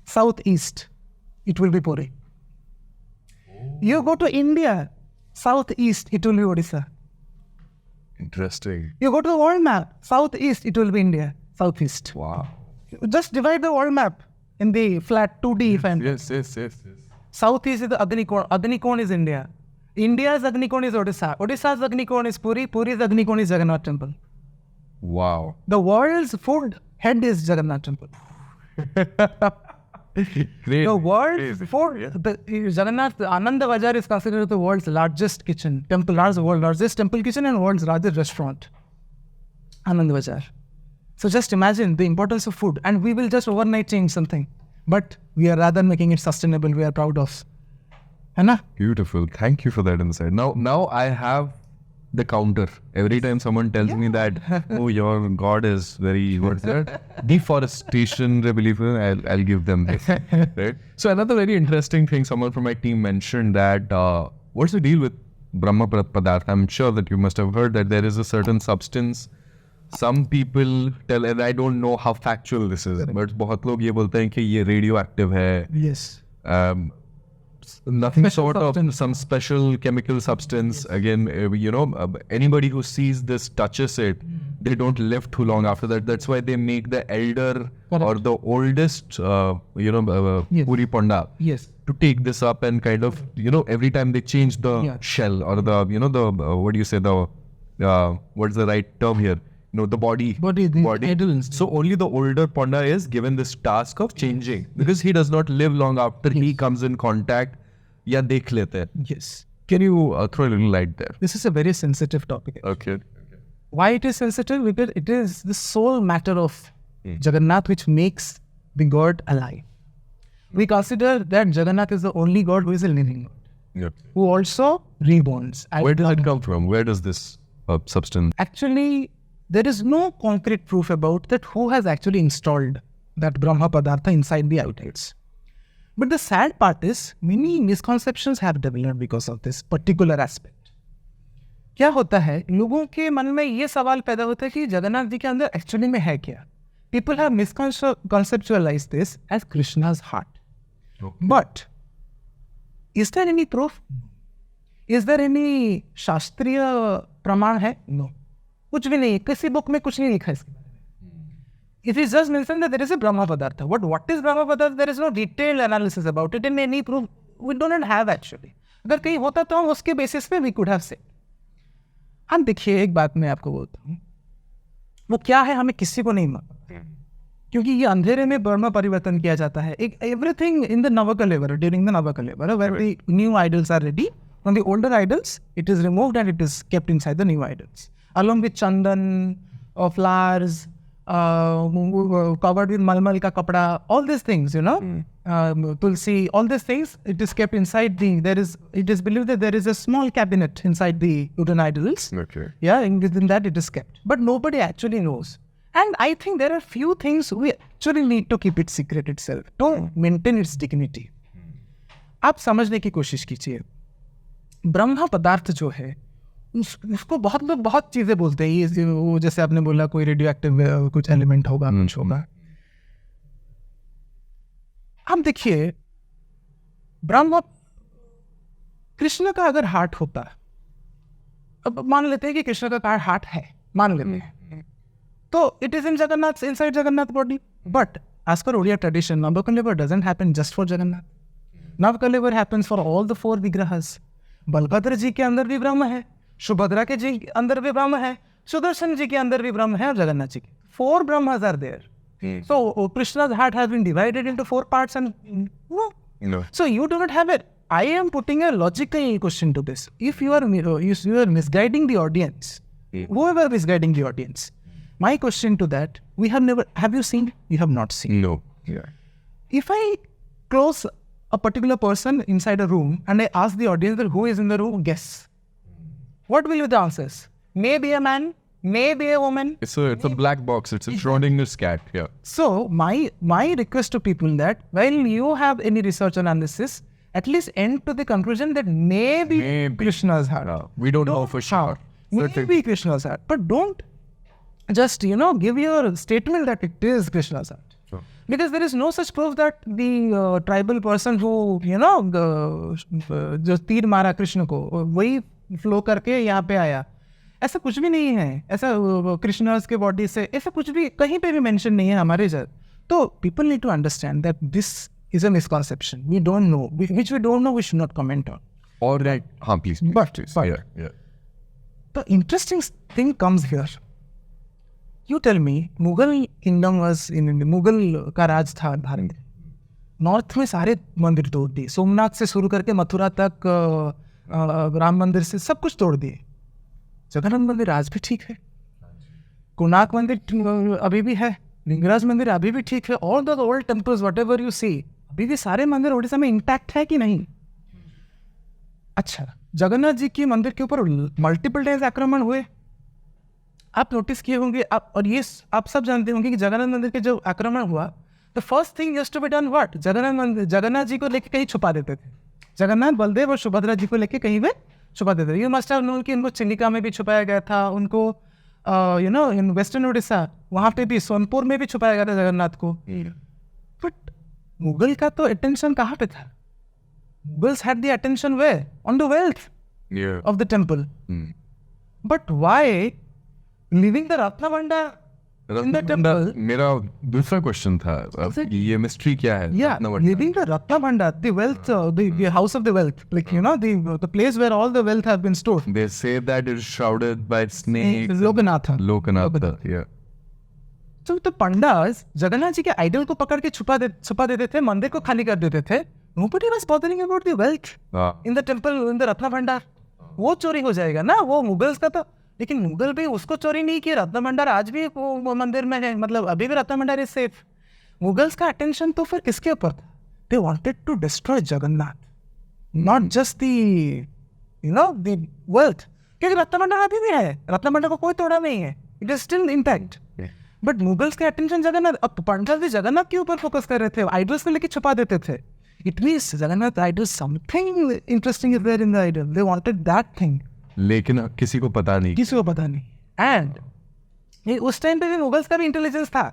Southeast, it will be Puri. You go to India, southeast, it will be Odisha. Interesting. You go to the world map, southeast, it will be India, southeast. Wow. Just divide the world map in the flat 2D. Yes. Southeast is the Agni Kon. Agni Kon is India. India's Agni Kon is Odisha. Odisha's Agni Kon is Puri. Puri's Agni Kon is Jagannath temple. Wow. The world's food head is Jagannath temple. Great. The world's Crazy. food, the Jagannath, Ananda Bazaar is considered the world's largest kitchen, world's largest temple kitchen and world's largest restaurant. Ananda Bazaar. So just imagine the importance of food, and we will just overnight change something. But we are rather making it sustainable, we are proud of. Hai Beautiful. Thank you for that insight. Now I have the counter. Every time someone tells me that, oh, your God is very, what's that? Deforestation believer, I'll give them this. Right? So another very interesting thing, someone from my team mentioned that, what's the deal with Brahma Padartha? I'm sure that you must have heard that there is a certain substance. Some people tell, and I don't know how factual this is, but बहुत लोग ये बोलते हैं कि ये radioactive है. Yes. Nothing sort of some special chemical substance. Again, anybody who sees this, touches it, they don't live too long after that. That's why they make the elder or the oldest, Puri Panda Yes. to take this up and kind of, every time they change the shell or the, what do you say, what's the right term here? No, the body. So only the older Panda is given this task of changing because he does not live long after he comes in contact. Yeah, dekh lete hain. Yes. Can you throw a little light there? This is a very sensitive topic. Okay. Why it is sensitive? Because it is the sole matter of Jagannath which makes the god alive. We consider that Jagannath is the only god who is a living god, Yeah. who also reborns. Where does it come from? Where does this substance? Actually, there is no concrete proof about that who has actually installed that Brahma Padartha inside the idols. But the sad part is, many misconceptions have developed because of this particular aspect. क्या होता है, लोगों के मन में ये सवाल पैदा होता है कि जगन्नाथ जी के अंदर एक्चुअली में है क्या? People have misconceptualized this as Krishna's heart. Okay. But is there any proof? Is there any शास्त्रीय प्रमाण है? No. कुछ भी नहीं, किसी बुक में कुछ नहीं लिखा है इसके बारे में. It is just mentioned that there is a Brahma Padartha. What is Brahma Padartha? There is no detailed analysis about it and any proof we do not have actually. अगर कहीं होता तो हम उसके बेसिस पे we could have said. हम देखिए, एक बात मैं आपको बोलता हूँ, वो क्या है हमें किसी को नहीं मालूम, क्योंकि ये अंधेरे में ब्रह्म परिवर्तन किया जाता है. Everything in the Navakalevar, during the Navakalevar, where the new idols are ready, from the older idols, it is removed and it is kept inside the new idols. Along with chandan, flowers, covered with malmal ka kapda, all these things, tulsi, all these things, it is kept inside it is believed that there is a small cabinet inside the wooden idols. Okay. Yeah, and within that it is kept. But nobody actually knows. And I think there are few things we actually need to keep it secret itself, to maintain its dignity. आप समझने की कोशिश कीजिए, ब्रह्म पदार्थ जो है, उसको बहुत लोग बहुत चीज़ें बोलते हैं. ये वो जैसे आपने बोला कोई रेडियो एक्टिव कुछ एलिमेंट होगा, कुछ होगा. अब देखिए, ब्रह्म कृष्ण का अगर हार्ट होता, अब मान लेते हैं कि कृष्ण का हार्ट है, मान लेते हैं, तो it is in Jagannath, inside Jagannath body. But as per Odia tradition, Nabakalebara doesn't happen just for Jagannath. Nabakalebara happens for all the 4 vigrahas. Balabhadra ji के अंदर भी ब्रह्म है, सुभद्रा के जी के अंदर भी ब्रह्म है, सुदर्शन जी के अंदर भी ब्रह्म है, और जगन्नाथ जी के 4 ब्रह्mas are there. So Krishna's heart has been divided into 4 parts and No. So you do not have it. I am putting a logical question to this. If you are misguiding the audience, whoever is misguiding the audience, my question to that, have you seen? You have not seen. No. Yeah. If I close a particular person inside a room and I ask the audience that who is in the room, guess. What will be the answers? Maybe a man, maybe a woman. It's a black box. It's a Schrodinger's cat. Yeah. So my request to people that while you have any research or analysis, at least end to the conclusion that maybe Krishna's heart. We don't know for sure. Maybe Krishna's heart. But don't just, give your statement that it is Krishna's heart. Sure. Because there is no such proof that the tribal person who, जो तीर मारा कृष्ण को, वही flow करके यहाँ पे आया. ऐसा कुछ भी नहीं है. ऐसा कृष्णस के बॉडी से ऐसा कुछ भी कहीं पे भी मेंशन नहीं है हमारे इधर. तो people need to understand that this is a misconception. We don't know. Which we don't know, we should not comment on. All right. Please. But Yeah. The interesting thing comes here. You tell me, Mughal kingdom was in India. Mughal का राज था भारत में. North में सारे मंदिर तोड़ दिए. सोमनाथ से शुरू करके मथुरा तक, राम मंदिर से सब कुछ तोड़ दिए. जगन्नाथ मंदिर आज भी ठीक है. कोणार्क मंदिर अभी भी है. लिंगराज मंदिर अभी भी ठीक है. All the old temples whatever you see, अभी भी सारे मंदिर उड़ीसा में इंटैक्ट है कि नहीं? अच्छा, जगन्नाथ जी के मंदिर के ऊपर मल्टीपल डेज आक्रमण हुए. आप नोटिस किए होंगे, और ये आप सब जानते होंगे कि जगन्नाथ मंदिर के जो आक्रमण हुआ, the first thing has to be done what? Jagannath ji को लेके कहीं छुपा देते थे. जगन्नाथ, बलदेव और सुभद्रा जी को लेके कहीं पे छुपा देते थे. यू मस्ट हैव नोन कि इनको चिलिका में भी छुपाया गया था, उनको इन वेस्टर्न उड़ीसा वहाँ पे भी सोनपुर में भी छुपाया गया था जगन्नाथ को. बट मुगल का तो अटेंशन कहाँ पे था? Mughals had the attention where? On the wealth Yeah. of the temple. Hmm. But why leaving the Ratna Bhandar in the temple? मेरा दूसरा क्वेश्चन था, ये मिस्ट्री क्या है? Yeah, Ratna Bhandar. leaving the Ratna Bhandar, the wealth, the house of the wealth, like you know, the place where all the wealth have been stored. They say that it's shrouded by snakes. Lokanatha. Lokanatha, yeah. So the Pandas, Jagannath ji के idol को पकड़ के छुपा देते थे, मंदिर को खाली कर देते थे. Nobody was bothering about the wealth in the temple, in the Ratna Bhandar. वो चोरी हो जाएगा ना, वो मुगल्स का था. लेकिन मुगल भी उसको चोरी नहीं किया. रत्न भंडार आज भी वो मंदिर में है, मतलब अभी भी रत्न भंडार इज सेफ. मुगल्स का अटेंशन तो फिर किसके ऊपर था? They wanted to destroy Jagannath, not just the you know the wealth. क्योंकि रत्न भंडार अभी भी है, रत्न भंडार को कोई तोड़ा नहीं है, it is still intact. But Mughals का अटेंशन जगन्नाथ. अब पंडित भी जगन्नाथ के ऊपर फोकस कर रहे थे, आइडल्स को लेके छुपा देते थे. It means Jagannath idol, something interesting is there in the idol. They wanted that thing, लेकिन किसी को पता नहीं. किसी को पता नहीं. एंड उस टाइम पे भी मुगल्स का भी इंटेलिजेंस था.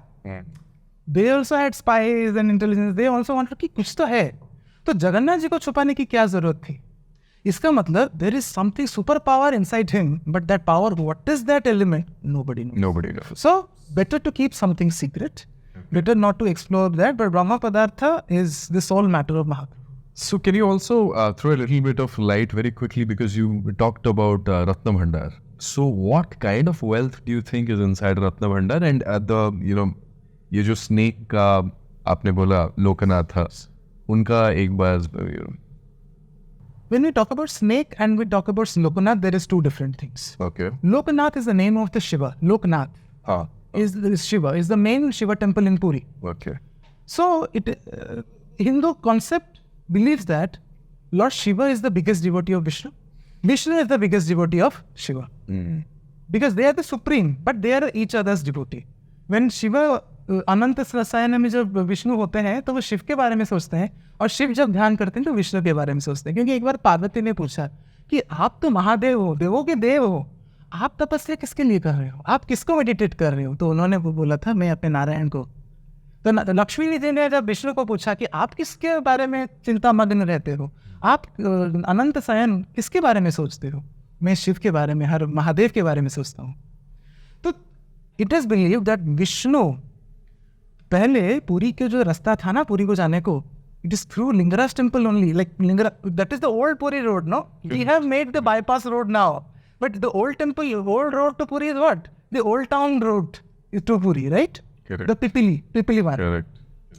They also had spies and intelligence. They also wanted कि कुछ तो है. तो जगन्नाथ जी को छुपाने की क्या जरूरत थी? इसका मतलब there is something super power inside him, but that power, what is that element, nobody knows. So better to keep something secret, better not to explore that. But Brahma Padartha is the sole matter of Mahaprabhu. So can you also throw a little bit of light very quickly, because you talked about Ratna Bhandar. So what kind of wealth do you think is inside Ratna Bhandar? And ये जो snake का आपने बोला लोकनाथ, उनका एक बार When we talk about snake and we talk about Lokanath, there is two different things. Okay. Lokanath is the name of the Shiva. Lokanath is Shiva, is the main Shiva temple in Puri. Okay. So Hindu concept believes that Lord Shiva is the biggest devotee of Vishnu. Vishnu is the biggest devotee of Shiva. Because they are the supreme, but they are each other's devotee. When Shiva अनंत रसायन में जब विष्णु होते हैं तो वो शिव के बारे में सोचते हैं, और शिव जब ध्यान करते हैं तो विष्णु के बारे में सोचते हैं. क्योंकि एक बार पार्वती ने पूछा कि आप तो महादेव हो, देवों के देव हो, आप तपस्या किसके लिए कर रहे हो, आप किसको मेडिटेट कर रहे हो? तो उन्होंने वो बोला था, मैं अपने नारायण को. तो लक्ष्मी जी ने जब विष्णु को पूछा कि आप किसके बारे में चिंता मग्न रहते हो, आप अनंत शयन किसके बारे में सोचते हो? मैं शिव के बारे में, हर महादेव के बारे में सोचता हूँ. तो it is believe that Vishnu पहले पुरी के जो रास्ता था ना पुरी को जाने को, it is through Lingara's temple only, like Lingara, that is the old Puri road, no? We have made the bypass road now, but the old temple, old road to Puri is what? The old town road is to Puri, right? Correct. The Pipili one. Correct.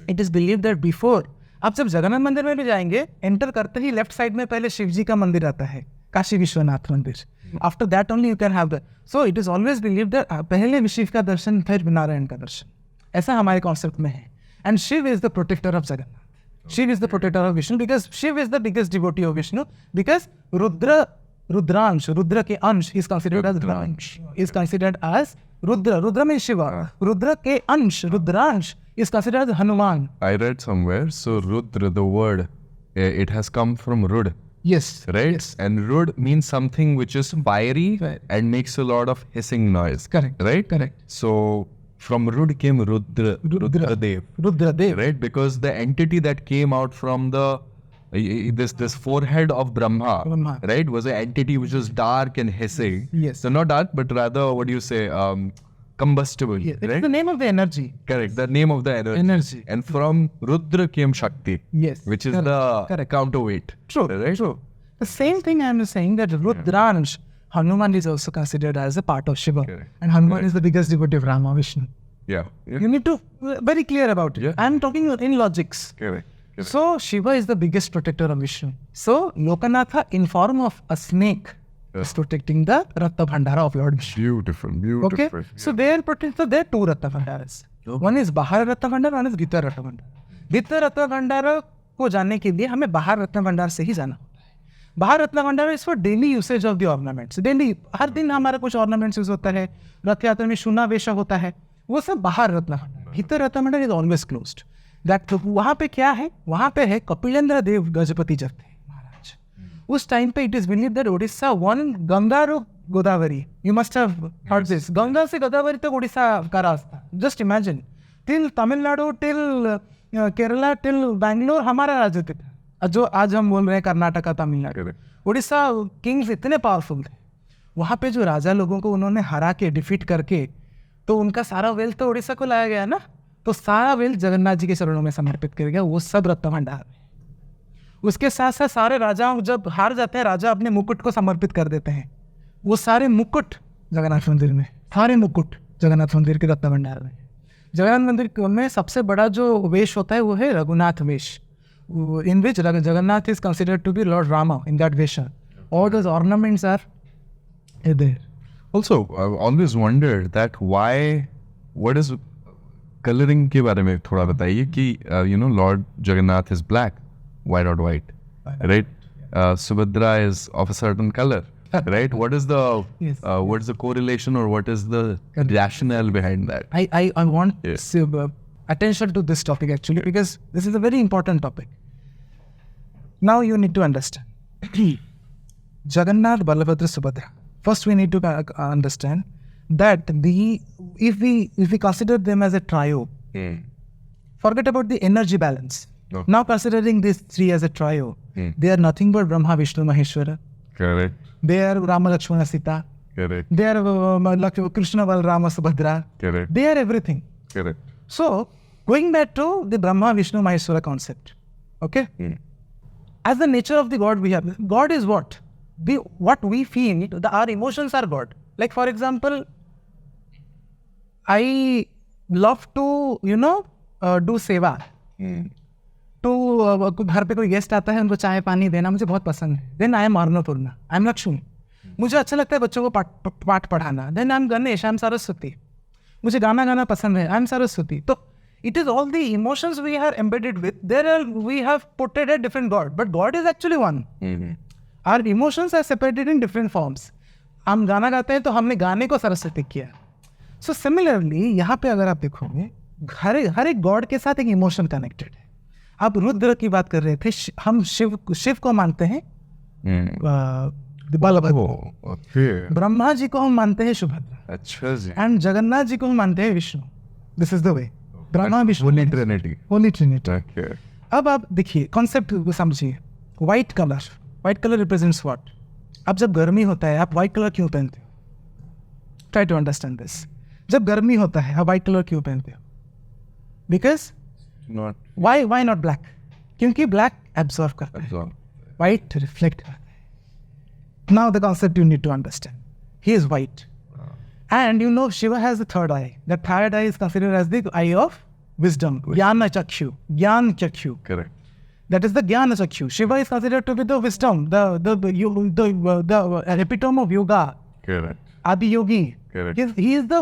It is believed that before, आप जब जगन्नाथ मंदिर में भी जाएंगे, enter करते ही left side में पहले शिव जी का मंदिर आता है, काशी विश्वनाथ मंदिर. After that only you can have the. So it is always believe that पहले शिव का दर्शन, फिर नारायण का दर्शन. ऐसा हमारे कॉन्सेप्ट में है. And Shiv is the protector of Jagannath. Shiv is the protector of Vishnu, because Shiv is the biggest devotee of Vishnu, because Rudransh, Rudra ke Ansh is considered as Rudransh, is considered as Rudra. Rudra means Shiva. Rudra ke Ansh, Rudransh is considered as Hanuman. I read somewhere, so Rudra, the word, it has come from Rud. Yes. Right? Yes. And Rud means something which is fiery and makes a lot of hissing noise. Correct. Right? Correct. So from Rud came Rudradev. Rudradev. Right? Because the entity that came out from the this forehead of Brahma, right, was an entity which was dark and hissing. Yes. So not dark, but rather, what do you say, combustible. Yes. It's Right? the name of the energy. Correct. The name of the energy. And from Rudra came Shakti. Yes. Which is Correct. the counterweight. True. Right? True. The same thing I am saying, that Rudransh, Hanuman is also considered as a part of Shiva. Correct. And Hanuman is the biggest devotee of Rama, Vishnu. Yeah. You need to very clear about it. Yeah. I am talking in logics. Correct. So Shiva is the biggest protector of Vishnu. So Lokanatha in form of a snake is protecting the Ratna Bhandara of Lord Vishnu. Beautiful. Beautiful. Okay. So they are protecting. So there are two Ratna Bhandaras. One is Bahar Ratna Bhandara, one is Bhitar Ratna Bhandara. Bhitar Ratna Bhandara को जानने के लिए हमें बाहर रत्न भंडार से ही जाना होता है. बाहर Ratna Bhandar is for daily usage of the ornaments. Daily हर दिन हमारा कुछ ऑर्नामेंट्स यूज होता है. रथ यात्रा में सुना वेशा होता है, वो सब बाहर रत्न भंडार. भीतर रत्न Bhandar is always closed. That वहाँ पे क्या है, वहाँ पे है कपिलेंद्र देव गजपति जब थे महाराज. उस टाइम पे it is believe that Odisha one Ganga row Godavari. You must have heard this. Ganga से गोदावरी तक उड़ीसा का रास्ता. Just imagine, till Tamil Nadu, till Kerala till Bangalore हमारा राजनीति था, जो आज हम बोल रहे हैं कर्नाटका, तमिलनाडु, उड़ीसा, किंग्स इतने पावरफुल थे। वहाँ पे जो राजा लोगों को उन्होंने हरा के डिफीट करके, तो उनका सारा वेल्थ तो उड़ीसा को लाया गया ना, तो सारा वेल्थ जगन्नाथ जी के चरणों में समर्पित कर गया, वो सब रत्न भंडार में। उसके साथ साथ सारे राजाओं जब हार जाते हैं, राजा अपने मुकुट को समर्पित कर देते हैं, वो सारे मुकुट जगन्नाथ मंदिर में, सारे मुकुट जगन्नाथ मंदिर के रत्न भंडार में। जगन्नाथ मंदिर में सबसे बड़ा जो वेश होता है वो है Raghunath vesha, in which Jagannath is considered to be lord Rama in that vesha. All those ornaments are there. Also, I've always wondered that what is coloring के बारे में थोड़ा बताइए कि Lord Jagannath is black, why not white, right? Subhadra is of a certain color, right? What is the Yes. What is the correlation or what is the rationale behind that? I want Yes. attention to this topic actually, because this is a very important topic. Now you need to understand. Jagannath, Balabhadra, Subhadra. First, we need to understand that if we consider them as a trio, forget about the energy balance. No. Now considering these three as a trio, they are nothing but Brahma, Vishnu, Maheshwara. Correct. They are Rama, Lakshmana, Sita. Correct. They are Krishna, Balrama, Subhadra. Correct. They are everything. Correct. So, going back to the Brahma, Vishnu, Maheshwara concept, okay? As the nature of the God we have, God is what? What we feel, our emotions are God. Like for example, I love to, do सेवा. तो घर पे कोई guest आता है, उनको चाय पानी देना मुझे बहुत पसंद है. Then I am Arnapurna, I am Lakshmi. मुझे अच्छा लगता है बच्चों को पाठ पढ़ाना. Then I am Ganesh, I am Saraswati. मुझे गाना गाना पसंद है, I am Saraswati. तो it is all the emotions we are embedded with. We have put it a different God, but God is actually one. Our emotions are separated in different forms. हम गाना गाते हैं तो हमने गाने को सरस्वती किया. So similarly, यहाँ पे अगर आप देखोगे, हर एक गॉड के साथ एक इमोशन कनेक्टेड है. आप रुद्र की बात कर रहे थे, हम शिव को मानते हैं बलभद्र. ब्रह्मा जी को हम मानते हैं सुभद्रा. अच्छा जी. एंड जगन्नाथ जी को हम मानते हैं Vishnu. This is the way. Brahma Vishnu Holy Trinity. Holi Trinity. Okay. अब आप देखिए कॉन्सेप्ट समझिए. White colour represents what? अब जब गर्मी होता है आप व्हाइट कलर क्यों पहनते हो? Try to understand this. जब गर्मी होता है आप व्हाइट कलर क्यों पहनते हो? Because Not why not black? क्योंकि ब्लैक एब्जॉर्व करता है, absorb. व्हाइट रिफ्लेक्ट करता है. Now the concept you need to understand. He is white. And Shiva has the third eye. The third eye is considered as the eye of wisdom. Jnana Chakshu. Correct. That is the Jnana Chakshu. Shiva is considered to be the wisdom, the epitome of yoga. Correct. Adi Yogi. Correct. He is the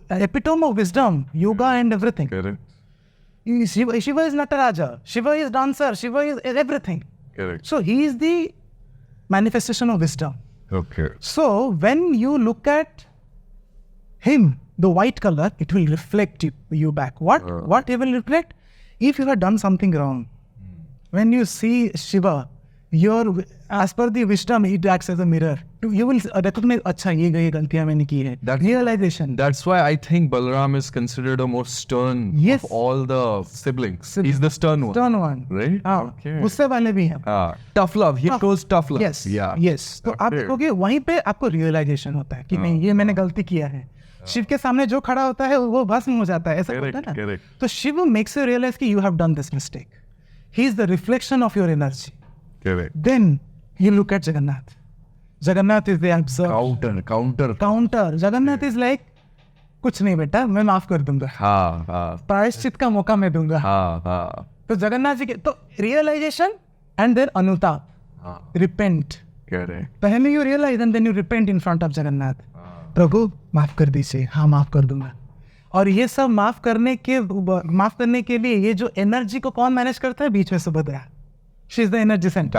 epitome of wisdom, yoga and everything. Correct. Shiva is Nataraja. Shiva is dancer. Shiva is everything. Correct. So he is the manifestation of wisdom. Okay. So when you look at him, the white color, it will reflect you back. What it will reflect? If you have done something wrong, when you see Shiva, as per the wisdom, it acts as a mirror. You will recognize, अच्छा ये गलतियाँ मैंने की है. Realization. That's why I think Balram is considered a more stern Yes. of all the siblings. He's the stern one. Stern one. Right? हाँ. Okay. गुस्से वाले भी हैं. Tough love. He goes tough love. Yes. Yeah. Yes. तो आप देखोगे वहीं पे आपको रियलाइजेशन होता है कि नहीं ये मैंने गलती किया है. शिव के सामने जो खड़ा होता है वो भस्म हो जाता है, ऐसा होता है ना. Correct. तो शिव मेक्स यू रियलाइज कि you have done this mistake. He is the reflection of your energy. Correct. Then you look at Jagannath. Jagannath is the observer. Counter. Jagannath is like कुछ नहीं बेटा, मैं माफ कर दूंगा. हाँ. प्रायश्चित का मौका मैं दूंगा. हाँ. तो जगन्नाथ जी के तो रियलाइजेशन एंड देन अनुताप. रिपेंट. Correct. पहले you realise and then you repent in front of Jagannath. प्रभु माफ कर दीजिए. हाँ माफ कर दूंगा. और ये सब माफ करने के लिए ये जो एनर्जी को कौन मैनेज करता है? बीच में Subhadra. She is the energy center.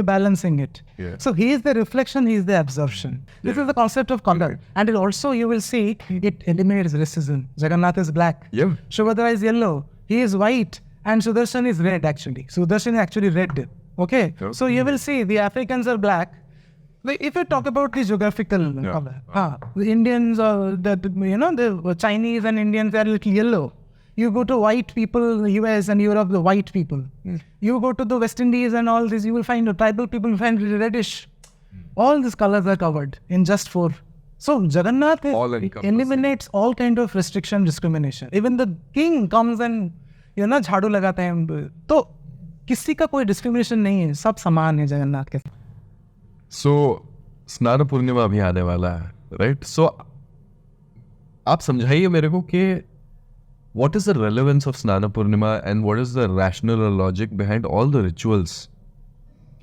Balancing it. Yeah. So he is the reflection, he is the absorption. This is the concept of color. And it also, you will see, it eliminates racism. Jagannath is black. Yep. Subhadra is yellow. He is white. And Sudarshan is red actually. Sudarshan is actually red. Okay? So you will see the Africans are black. If you talk about the geographical color, the Indians, the Chinese and Indians are a little yellow. You go to white people, US and Europe, the white people. You go to the West Indies and all this, you will find the tribal people, you find reddish. All these colors are covered in just 4. So Jagannath eliminates all kind of restriction, discrimination. Even the king comes and झाड़ू लगाते हैं. तो किसी का कोई discrimination नहीं है, सब समान है जगन्नाथ के. So स्नान पूर्णिमा अभी आने वाला है, right? So आप समझाइए मेरे को कि what is the relevance of Snana Purnima and what is the rational or logic behind all the rituals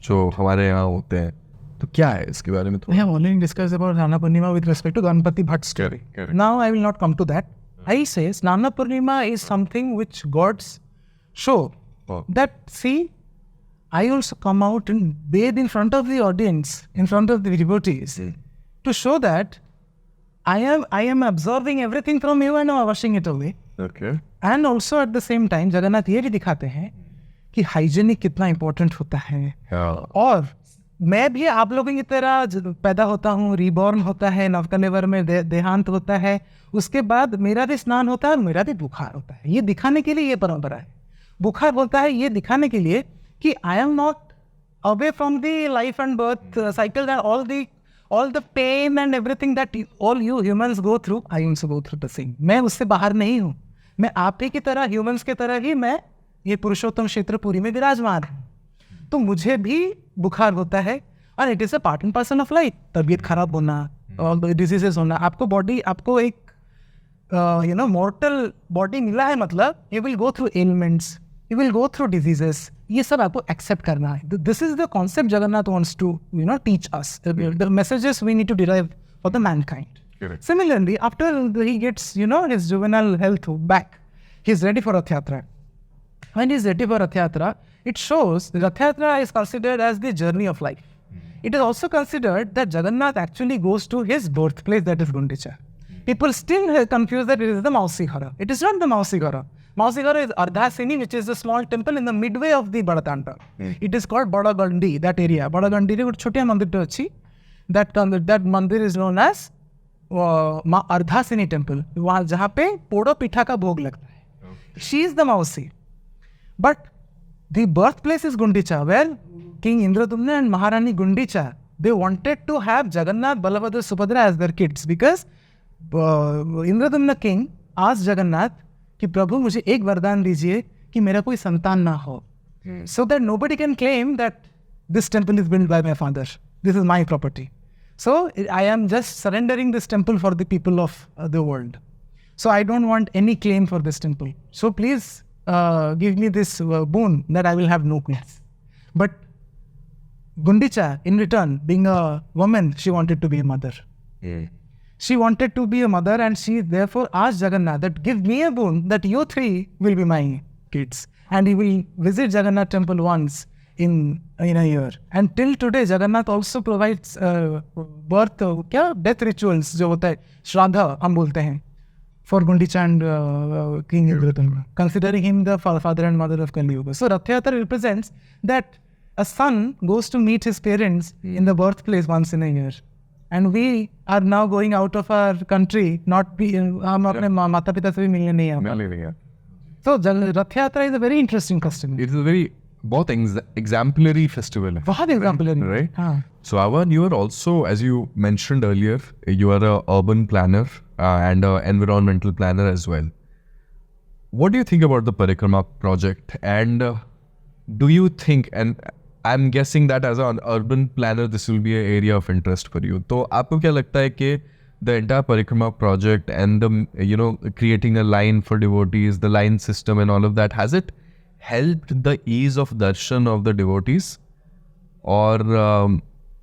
जो हमारे यहाँ होते हैं. तो क्या है इसके बारे में? We have already discussed about Snana Purnima with respect to Ganpati Bhatt story. Correct. Now I will not come to that. I say Snana Purnima is something which gods show that, see, I also come out and bathe in front of the audience, in front of the devotees, to show that I am absorbing everything from you and I'm washing it away. Okay. And also at the same time, Jagannath ये भी दिखाते हैं कि hygienic कितना important होता है. और मैं भी आप लोगों की तरह पैदा होता हूँ, रीबॉर्न होता है, नवकलेवर में देहांत होता है, उसके बाद मेरा भी स्नान होता है और मेरा भी बुखार होता है. ये दिखाने के लिए ये परंपरा है. बुखार होता है ये दिखाने के लिए कि I am not away from the life and birth cycle and all the pain and everything that all you humans go through, I also go through the same. मैं उससे बाहर नहीं हूँ. मैं आप ही की तरह, ह्यूमंस की तरह ही मैं ये पुरुषोत्तम क्षेत्रपुरी में विराजमान हूँ. तो मुझे भी बुखार होता है और it is a part and parcel of life. तबीयत खराब होना और डिजीजेस होना, आपको एक मॉर्टल बॉडी मिला है, मतलब you will go through elements, you will go through diseases. ये सब आपको accept करना है. This is the concept Jagannath wants to teach us. The messages we need to derive for the mankind. Correct. Similarly, after he gets his juvenile health back, he's ready for Rath Yatra. When he's ready for Rath Yatra, it shows Rath Yatra is considered as the journey of life. It is also considered that Jagannath actually goes to his birthplace, that is Gundicha. People still confuse that it is the Mausi Ghara. It is not the Mausi Ghara. Mausi Ghara is Ardhasini, which is a small temple in the midway of the Badatanta. It is called Badagandi, that area. Badagandi is a छोटिया मंदिर तो अच्छी. That मंदिर is known as Ardhasini temple. वहाँ जहाँ पे पोड़ो पिठा का भोग लगता है. She is the Mausi. But the birthplace is Gundicha, where King Indradumna and Maharani Gundicha, they wanted to have Jagannath, Balabhadra, Subhadra as their kids, because Indradumna king asked Jagannath कि प्रभु मुझे एक वरदान दीजिए कि मेरा कोई संतान ना हो, so that nobody can claim that this temple is built by my father. This is my property. So I am just surrendering this temple for the people of the world. So I don't want any claim for this temple. So please give me this boon that I will have no queens. But Gundicha, in return, being a woman, she wanted to be a mother. She wanted to be a mother, and she therefore asked Jagannath that give me a boon that you three will be my kids. And he will visit Jagannath temple once in a year. And till today, Jagannath also provides death rituals, जो होता है श्राद्ध हम बोलते हैं, for Gundicha and King Indradumna, considering him the father and mother of Kali Yuga. So Rath Yatra represents that a son goes to meet his parents in the birthplace once in a year. And we are now going out of our country, हम अपने माता पिता से भी मिलने नहीं आए. So Rath Yatra is a very interesting custom. It is a very बहुत exemplary festival. बहुत exemplary, right? हाँ. So Avan, you are also, as you mentioned earlier, you are a urban planner and an environmental planner as well. What do you think about the Parikrama project? And do you think, and I'm guessing that as an urban planner, this will be an area of interest for you. तो आपको क्या लगता है कि the entire Parikrama project and the creating a line for devotees, the line system and all of that, has it helped the ease of darshan of the devotees, or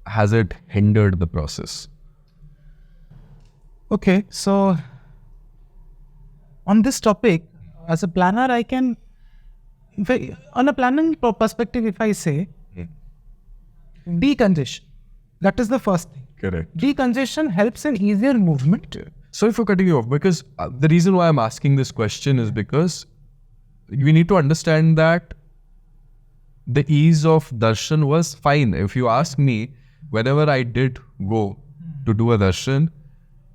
has it hindered the process? Okay, so on this topic, as a planner, I can, on a planning perspective, if I say, decongestion, that is the first thing. Correct. Decongestion helps in easier movement. Sorry for cutting you off, because the reason why I'm asking this question is because we need to understand that the ease of darshan was fine. If you ask me, whenever I did go to do a darshan,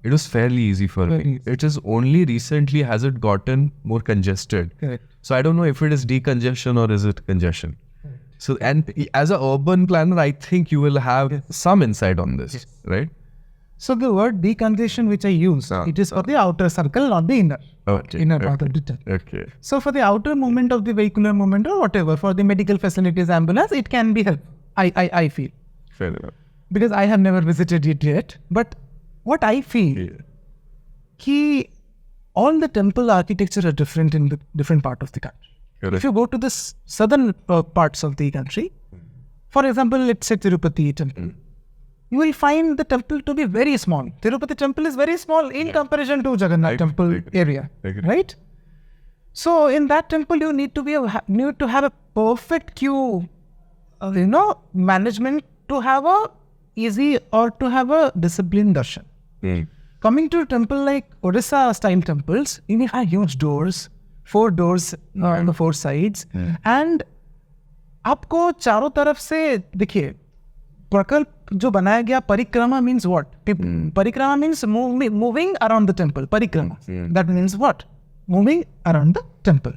it was fairly easy for Very me. easy. It is only recently has it gotten more congested. Correct. So I don't know if it is decongestion or is it congestion. So, and as an urban planner, I think you will have some insight on this, right? So the word decongestion which I use, it is for the outer circle, not the inner. Okay. Inner part of the tunnel. Okay. So for the outer movement of the vehicular movement or whatever, for the medical facilities, ambulance, it can be helpful. I feel. Fair enough. Because I have never visited it yet. But what I feel, all the temple architecture are different in the different part of the country. Correct. If you go to the southern parts of the country, for example, let's say Tirupati temple, you will find the temple to be very small. Tirupati temple is very small in comparison to Jagannath temple area, right? So in that temple, you need to have a perfect queue, management to have a easy or to have a disciplined darshan. Coming to a temple like Odisha style temples, you have huge doors, 4 doors on the 4 sides, and आपको चारों तरफ से देखिए प्रकल्प जो बनाया गया परिक्रमा means what? परिक्रमा means moving around the temple. परिक्रमा. That means what? Moving around the temple.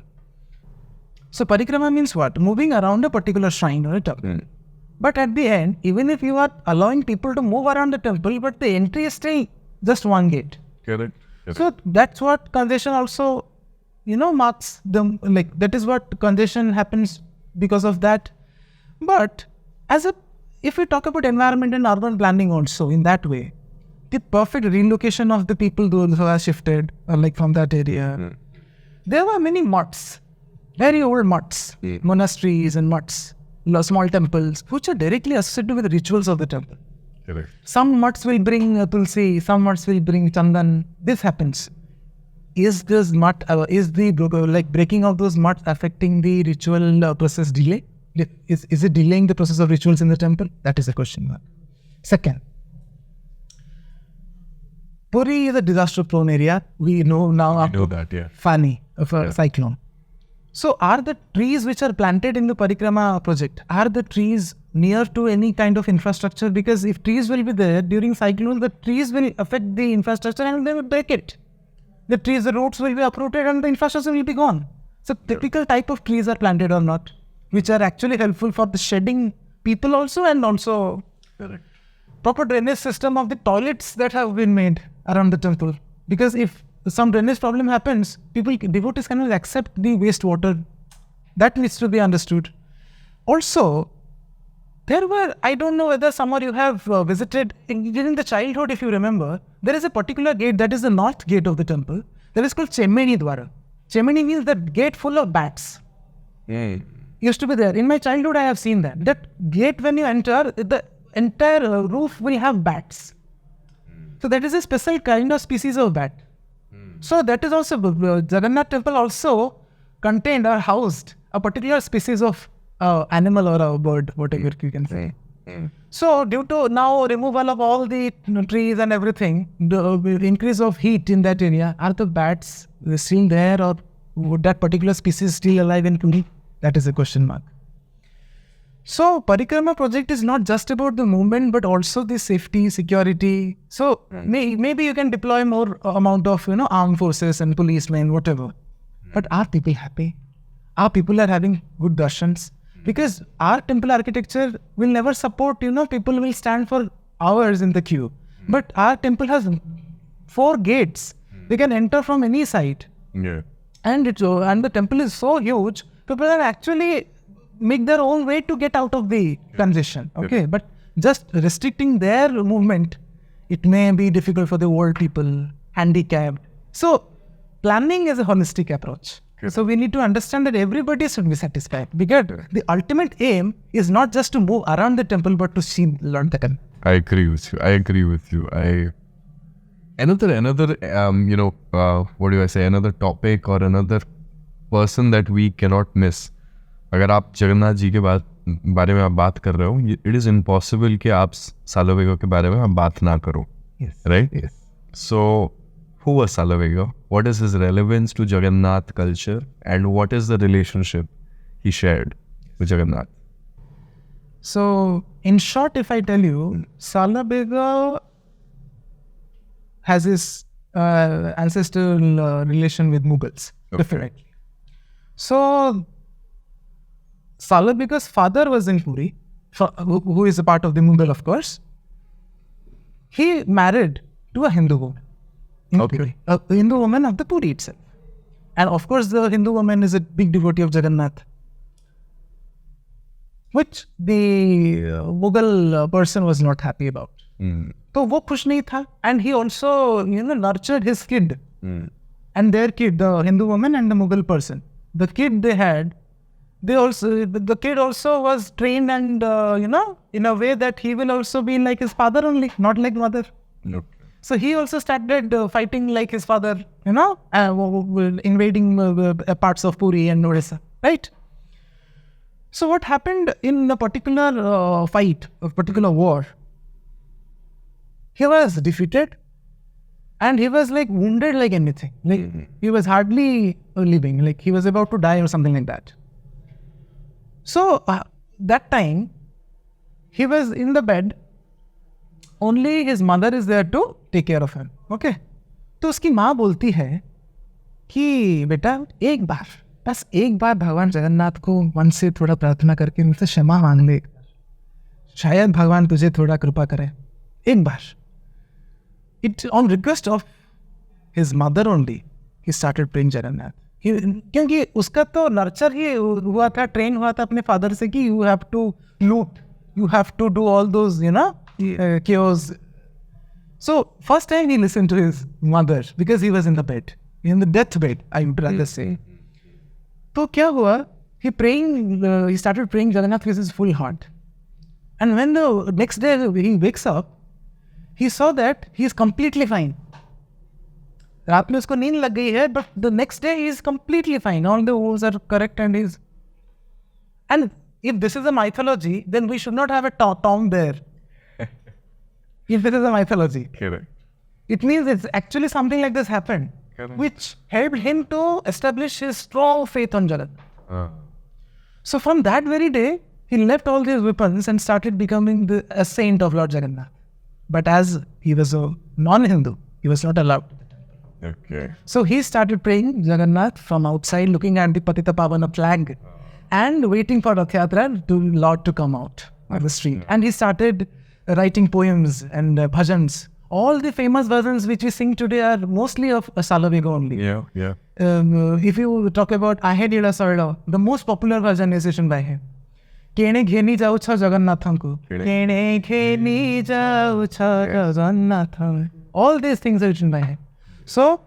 So parikrama means what? Moving around a particular shrine or a temple. But at the end, even if you are allowing people to move around the temple, but the entry is still just one gate. Correct. So that's what congestion also, marks them, like that is what congestion happens because of that. But if we talk about environment and urban planning also in that way, the perfect relocation of the people those who are shifted like from that area. There were many mutts, very old mutts, monasteries and mutts, small temples, which are directly associated with the rituals of the temple. Correct. Some mutts will bring tulsi, some mutts will bring chandan. This happens. Is this mutt, is the breaking of those mutts affecting the ritual process delay? Is it delaying the process of rituals in the temple? That is a question mark. Second, Puri is a disaster-prone area. We know now after Fani of a cyclone. So are the trees which are planted in the Parikrama project, are the trees near to any kind of infrastructure? Because if trees will be there during cyclone, the trees will affect the infrastructure and they will break it. The roots will be uprooted and the infrastructure will be gone. So typical type of trees are planted or not, which are actually helpful for the shedding people also and also proper drainage system of the toilets that have been made around the temple. Because if some drainage problem happens, devotees cannot accept the wastewater. That needs to be understood. Also, I don't know whether some of you have visited, during the childhood if you remember, there is a particular gate that is the north gate of the temple. That is called Chemeni Dwara. Chemeni means the gate full of bats. Used to be there. In my childhood I have seen that. That gate when you enter, the entire roof will have bats. So that is a special kind of species of bat. So that is also, Jagannath temple also contained or housed a particular species of animal or a bird, whatever you can say. So due to now removal of all the trees and everything, the increase of heat in that area, are the bats still there or would that particular species still alive in Puri? That is a question mark. So Parikrama project is not just about the movement but also the safety, security. So maybe you can deploy more amount of armed forces and policemen, whatever. But are people happy? Are people are having good darshans? Because our temple architecture will never support, people will stand for hours in the queue. But our temple has 4 gates. They can enter from any side. Yeah. And the temple is so huge, people are actually make their own way to get out of the congestion. Okay, but just restricting their movement, it may be difficult for the old people, handicapped. So planning is a holistic approach. So we need to understand that everybody should be satisfied. Because the ultimate aim is not just to move around the temple, but to learn the temple. I agree with you. Another another topic or another person that we cannot miss. अगर आप जगन्नाथ जी के बारे में आप बात कर रहे हो, it is impossible कि आप सालोवेगा के बारे में आप बात ना करो. Yes. Right? Yes. So, who was Salavega? What is his relevance to Jagannath culture and what is the relationship he shared with Jagannath? So, in short, if I tell you, Salavega has his ancestral relation with Mughals, definitely. So, Salabika's father was in Puri, who is a part of the Mughal, of course. He married to a Hindu woman in Puri, a Hindu woman of the Puri itself. And of course, the Hindu woman is a big devotee of Jagannath, which the Mughal person was not happy about. So वो खुश नहीं था, and he also nurtured his kid and their kid, the Hindu woman and the Mughal person. The kid they had, the kid also was trained and in a way that he will also be like his father only, not like mother. So he also started fighting like his father, invading parts of Puri and Odisha, right? So what happened in a particular fight, a particular war, he was defeated and he was like wounded like anything. Like he was hardly living, like he was about to die or something like that. So that time, he was in the bed. Only his mother is there to take care of him. Okay? तो उसकी माँ बोलती है कि बेटा बस एक बार भगवान जगन्नाथ को मन से थोड़ा प्रार्थना करके मुझसे क्षमा मांग ले, शायद भगवान तुझे थोड़ा कृपा करे एक बार. It on request of his mother only, he started praying Jagannath. क्योंकि उसका तो नर्चर ही हुआ था, ट्रेन हुआ था अपने फादर से कि you have to loot, you have to do all those chaos. So first time he listened to his mother because he was in the bed, in the deathbed, I would rather say. तो क्या हुआ? He started praying Jagannath with his full heart. And when the next day he wakes up, he saw that he is completely fine. रात में उसको नींद लग गई है, but the next day he is completely fine. All the wounds are correct and he's... And if this is a mythology, then we should not have a tomb there. If this is a mythology. Correct. It means it's actually something like this happened, which helped him to establish his strong faith on Jagannath. So from that very day, he left all these weapons and started becoming a saint of Lord Jagannath. But as he was a non-Hindu, he was not allowed. Okay. So he started praying Jagannath from outside, looking at the Patita Pavana flag and waiting for Rath Yatra to Lord to come out on the street. And he started writing poems and bhajans. All the famous versions which we sing today are mostly of Salabika only. Yeah. If you talk about Ahe Dila Sarda, the most popular bhajan is written by him. Kene gheni jau cha Jagannathanku. Kene gheni jau cha Jagannathanku. All these things are written by him. So,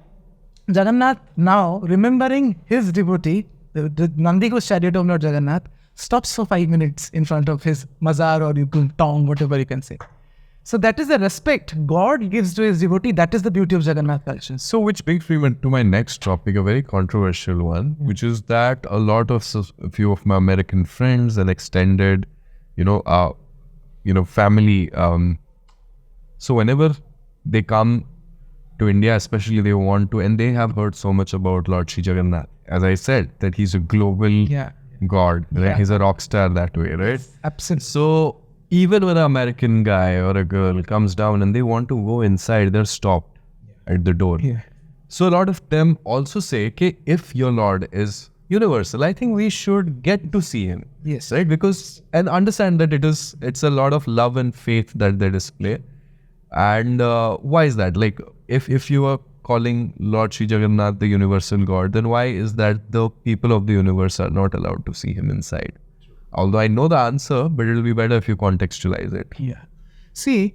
Jagannath now, remembering his devotee, the Nandigo's chariot of Lord Jagannath, stops for 5 minutes in front of his mazar or tomb, whatever you can say. So that is the respect God gives to his devotee. That is the beauty of Jagannath culture. So which brings me to my next topic, a very controversial one, which is that a few of my American friends and extended, family. So whenever they come to India, especially they want to, and they have heard so much about Lord Sri Jagannath. As I said, that he's a global god, right? Yeah. He's a rock star that way, right? Absolutely. So even when an American guy or a girl comes down and they want to go inside, they're stopped at the door. Yeah. So a lot of them also say, okay, if your Lord is universal, I think we should get to see him. Yes. Right? Because, and understand that it's a lot of love and faith that they display. And why is that? Like, if you are calling Lord Sri Jagannath the universal God, then why is that the people of the universe are not allowed to see him inside? Although I know the answer, but it'll be better if you contextualize it. Yeah. See,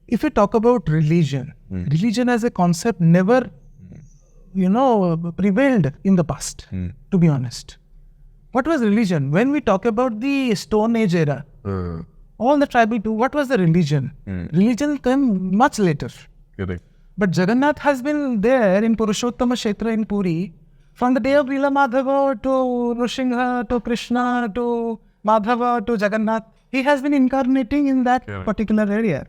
if you talk about religion, religion as a concept never, prevailed in the past, to be honest. What was religion? When we talk about the Stone Age era, all the tribal too, what was the religion? Religion came much later. Correct. But Jagannath has been there in Purushottama Kshetra in Puri from the day of Leela Madhava to Nrsimha to Krishna to Madhava to Jagannath. He has been incarnating in that particular area.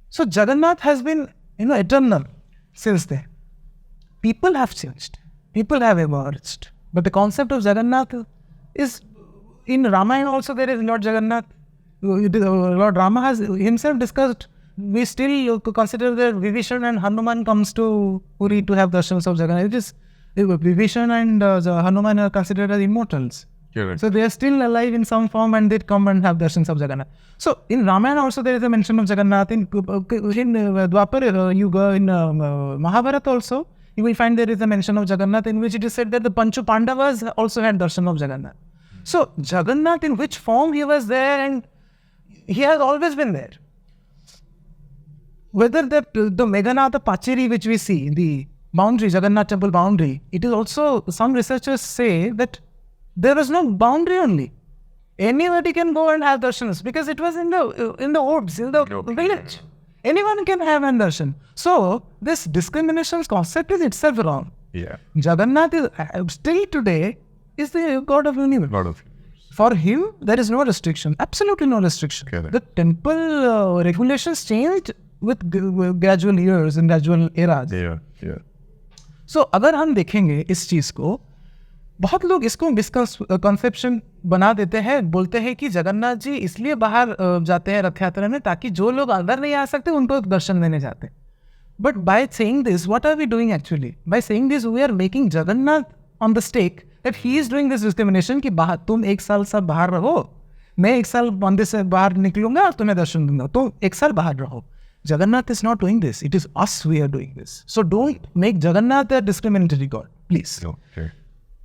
So Jagannath has been, eternal since then. People have changed. People have emerged. But the concept of Jagannath is, in Ramayana also there is Lord Jagannath. Lord Rama has himself discussed we still consider that Vibhishan and Hanuman comes to Puri to have darshans of Jagannath. It is Vibhishan and Hanuman are considered as immortals. Correct. So they are still alive in some form and they come and have darshans of Jagannath. So in Ramayana also there is a mention of Jagannath. In Dwapar Yuga, in Mahabharata also, you will find there is a mention of Jagannath in which it is said that the Panchu Pandavas also had darshan of Jagannath. So Jagannath, in which form he was there, and he has always been there. Whether the Meghanatha Pacheri which we see, the boundary, Jagannath temple boundary, it is also, some researchers say that there was no boundary only. Anybody can go and have darshans because it was in the woods, in the village. Anyone can have an darshan. So this discrimination concept is itself wrong. Yeah. Jagannath is still today is the god of universe. God of For him, there is no restriction. Absolutely no restriction. Correct. The temple regulations changed with gradual years and gradual eras. Yeah. Yeah. So अगर हम देखेंगे इस चीज को, बहुत लोग इसको misconception बना देते हैं, बोलते हैं कि जगन्नाथ जी इसलिए बाहर जाते हैं रथ यात्रा में ताकि जो लोग अंदर नहीं आ सकते उनको दर्शन देने जाते हैं. But by saying this, what are we doing actually? By saying this, we are making Jagannath on the stake that he is doing this discrimination कि बाहर तुम एक साल सब बाहर रहो, मैं एक साल मंदिर से बाहर निकलूंगा और तुम्हें दर्शन दूंगा, तुम एक साल बाहर रहो. Jagannath is not doing this. It is us we are doing this. So don't make Jagannath a discriminatory god, please. No. Okay.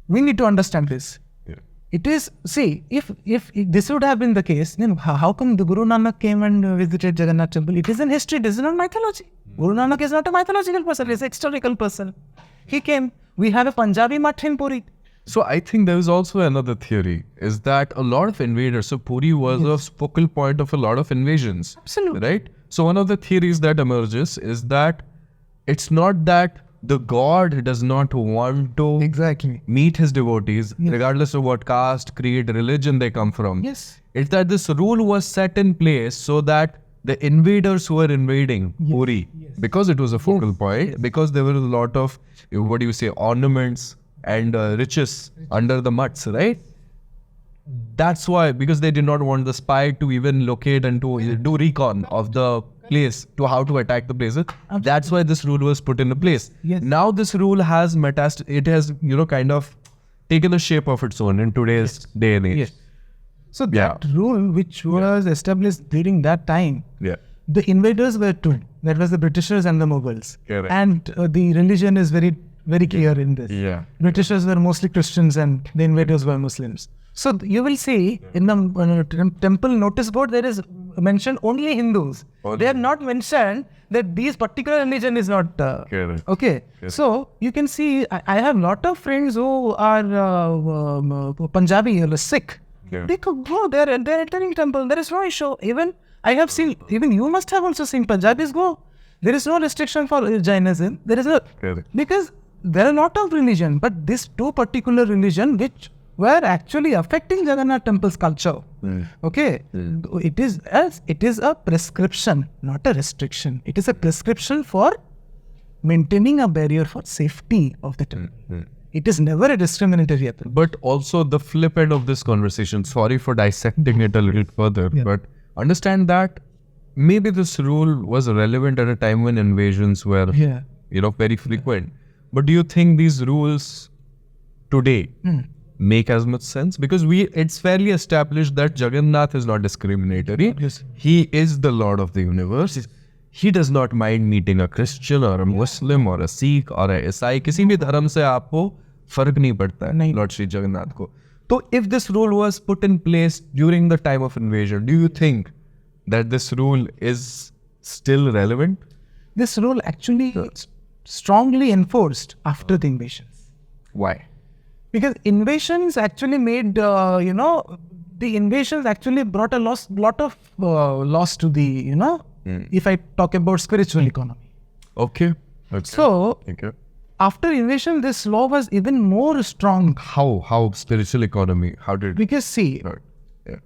We need to understand this. Yeah. It is, see, if this would have been the case, then how come the Guru Nanak came and visited Jagannath temple? It is in history, this is not mythology. Guru Nanak is not a mythological person, he is an historical person. He came. We have a Punjabi Math in Puri. So I think there is also another theory, is that a lot of invaders, so Puri was a focal point of a lot of invasions. Absolutely. Right? So one of the theories that emerges is that it's not that the god does not want to Exactly. meet his devotees, regardless of what caste, creed, religion they come from. Yes. It's that this rule was set in place so that the invaders who were invading Puri, because it was a focal point, because there were a lot of, what do you say, ornaments and riches under the mutts, right? That's why, because they did not want the spy to even locate and to do recon of the place, to how to attack the places. That's why this rule was put into place. Yes. Now this rule has it has, kind of taken the shape of its own in today's day and age. Yes. So that rule which was established during that time, Yeah. the invaders were two. That was the Britishers and the Mughals. Correct. And the religion is very, very clear in this. Yeah. Britishers were mostly Christians and the invaders were Muslims. So you will see in the temple notice board there is mentioned only Hindus. They are not mentioned that these particular religion is not Correct. okay. Correct. So you can see I have lot of friends who are Punjabi or Sikh. Yeah. They could go there and they're entering temple. There is no issue. Even I have seen, even you must have also seen Punjabis go. There is no restriction for Jainism. There is a Correct. because there are a lot of religion, but this two particular religion which were actually affecting Jagannath temple's culture. Okay, it is a prescription, not a restriction. It is a prescription for maintaining a barrier for safety of the temple. It is never a discriminatory approach. But also the flip end of this conversation, sorry for dissecting it a little further, but understand that maybe this rule was relevant at a time when invasions were, very frequent. But do you think these rules today make as much sense? Because it's fairly established that Jagannath is not discriminatory. Yes. He is the Lord of the universe. He does not mind meeting a Christian or a Muslim or a Sikh or a Isai. किसी भी धर्म से आपको फर्क नहीं पड़ता है Lord Shri Jagannath को. So if this rule was put in place during the time of invasion, do you think that this rule is still relevant? This rule actually strongly enforced after the invasions. Why? Because invasions actually made, the invasions actually brought a lot of loss to the, if I talk about spiritual economy. Okay. So, Okay. after invasion, this law was even more strong. How spiritual economy? How did? Because see, Right. Yeah.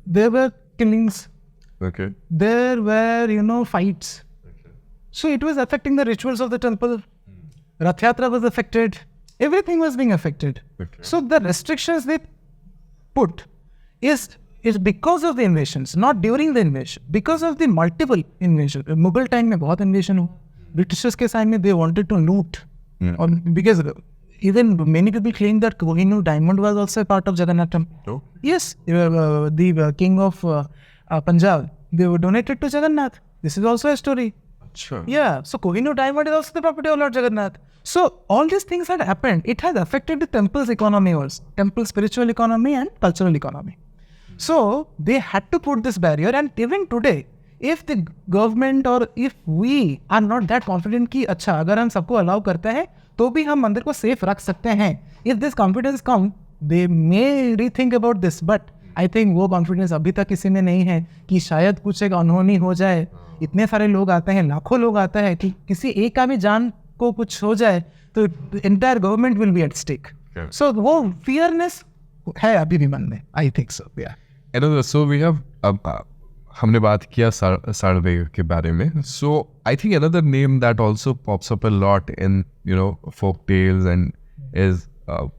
there were killings, Okay. there were, fights. So it was affecting the rituals of the temple. Rath Yatra was affected. Everything was being affected. Okay. So the restrictions they put is is because of the invasions, not during the invasion, because of the multiple invasion. Mughal time में बहुत invasion हुआ. Britishers के time में they wanted to loot. Or because even many people claim that Kohinoor diamond was also a part of Jagannath temple. Oh. Yes, the king of Punjab, they were donated to Jagannath. This is also a story. Sure. Yeah, so Kohinoor diamond is also the property of Lord Jagannath. So all these things had happened. It has affected the temple's economy also, temple spiritual economy and cultural economy. So they had to put this barrier, and even today, if the government or if we are not that confident कि अच्छा अगर हम सबको allow करते हैं तो भी हम मंदिर को safe रख सकते हैं, if this confidence come, they may rethink about this, but I think वो confidence अभी तक किसी में नहीं है कि शायद कुछ एक अनहोनी हो जाए. इतने सारे लोग आते हैं, लाखों लोग आते हैं कि किसी एक का भी जान को कुछ हो जाए तो entire government will be at stake. Yeah. So वो fearness है अभी भी मन में. I think so. Yeah. So we have हमने बात किया साड़वे के बारे में. So I think another name that also pops up a lot in folk tales and is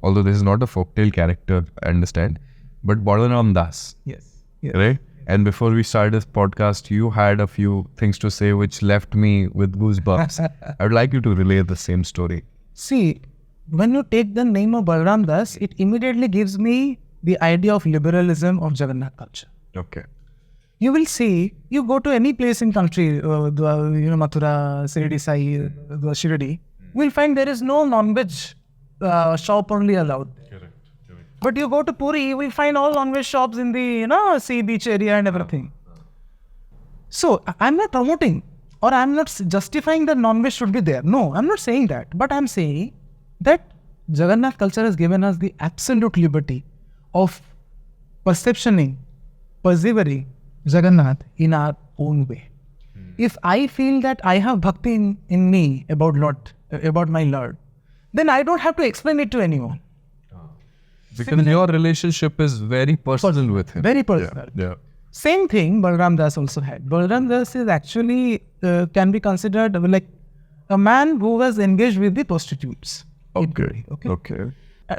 although this is not a folk tale character, I understand, but Balaram Das. Yes. Right? And before we started this podcast, you had a few things to say which left me with goosebumps. I would like you to relay the same story. See, when you take the name of Balaram Das, it immediately gives me the idea of liberalism of Jagannath culture. Okay. You will see, you go to any place in country, Mathura, Shirdi Sai, Shirdi, we'll find there is no non-veg shop only allowed. Correct. But you go to Puri, we find all non-veg shops in the sea beach area and everything. So I'm not promoting or I'm not justifying that non-veg should be there. No, I'm not saying that. But I'm saying that Jagannath culture has given us the absolute liberty of perceptioning, persevering Jagannath in our own way. If I feel that I have bhakti in me about my Lord, then I don't have to explain it to anyone. Because your relationship is very personal with him. Very personal. Yeah. Same thing Balaram Das also had. Balaram Das is actually can be considered like a man who was engaged with the prostitutes. Okay. Okay.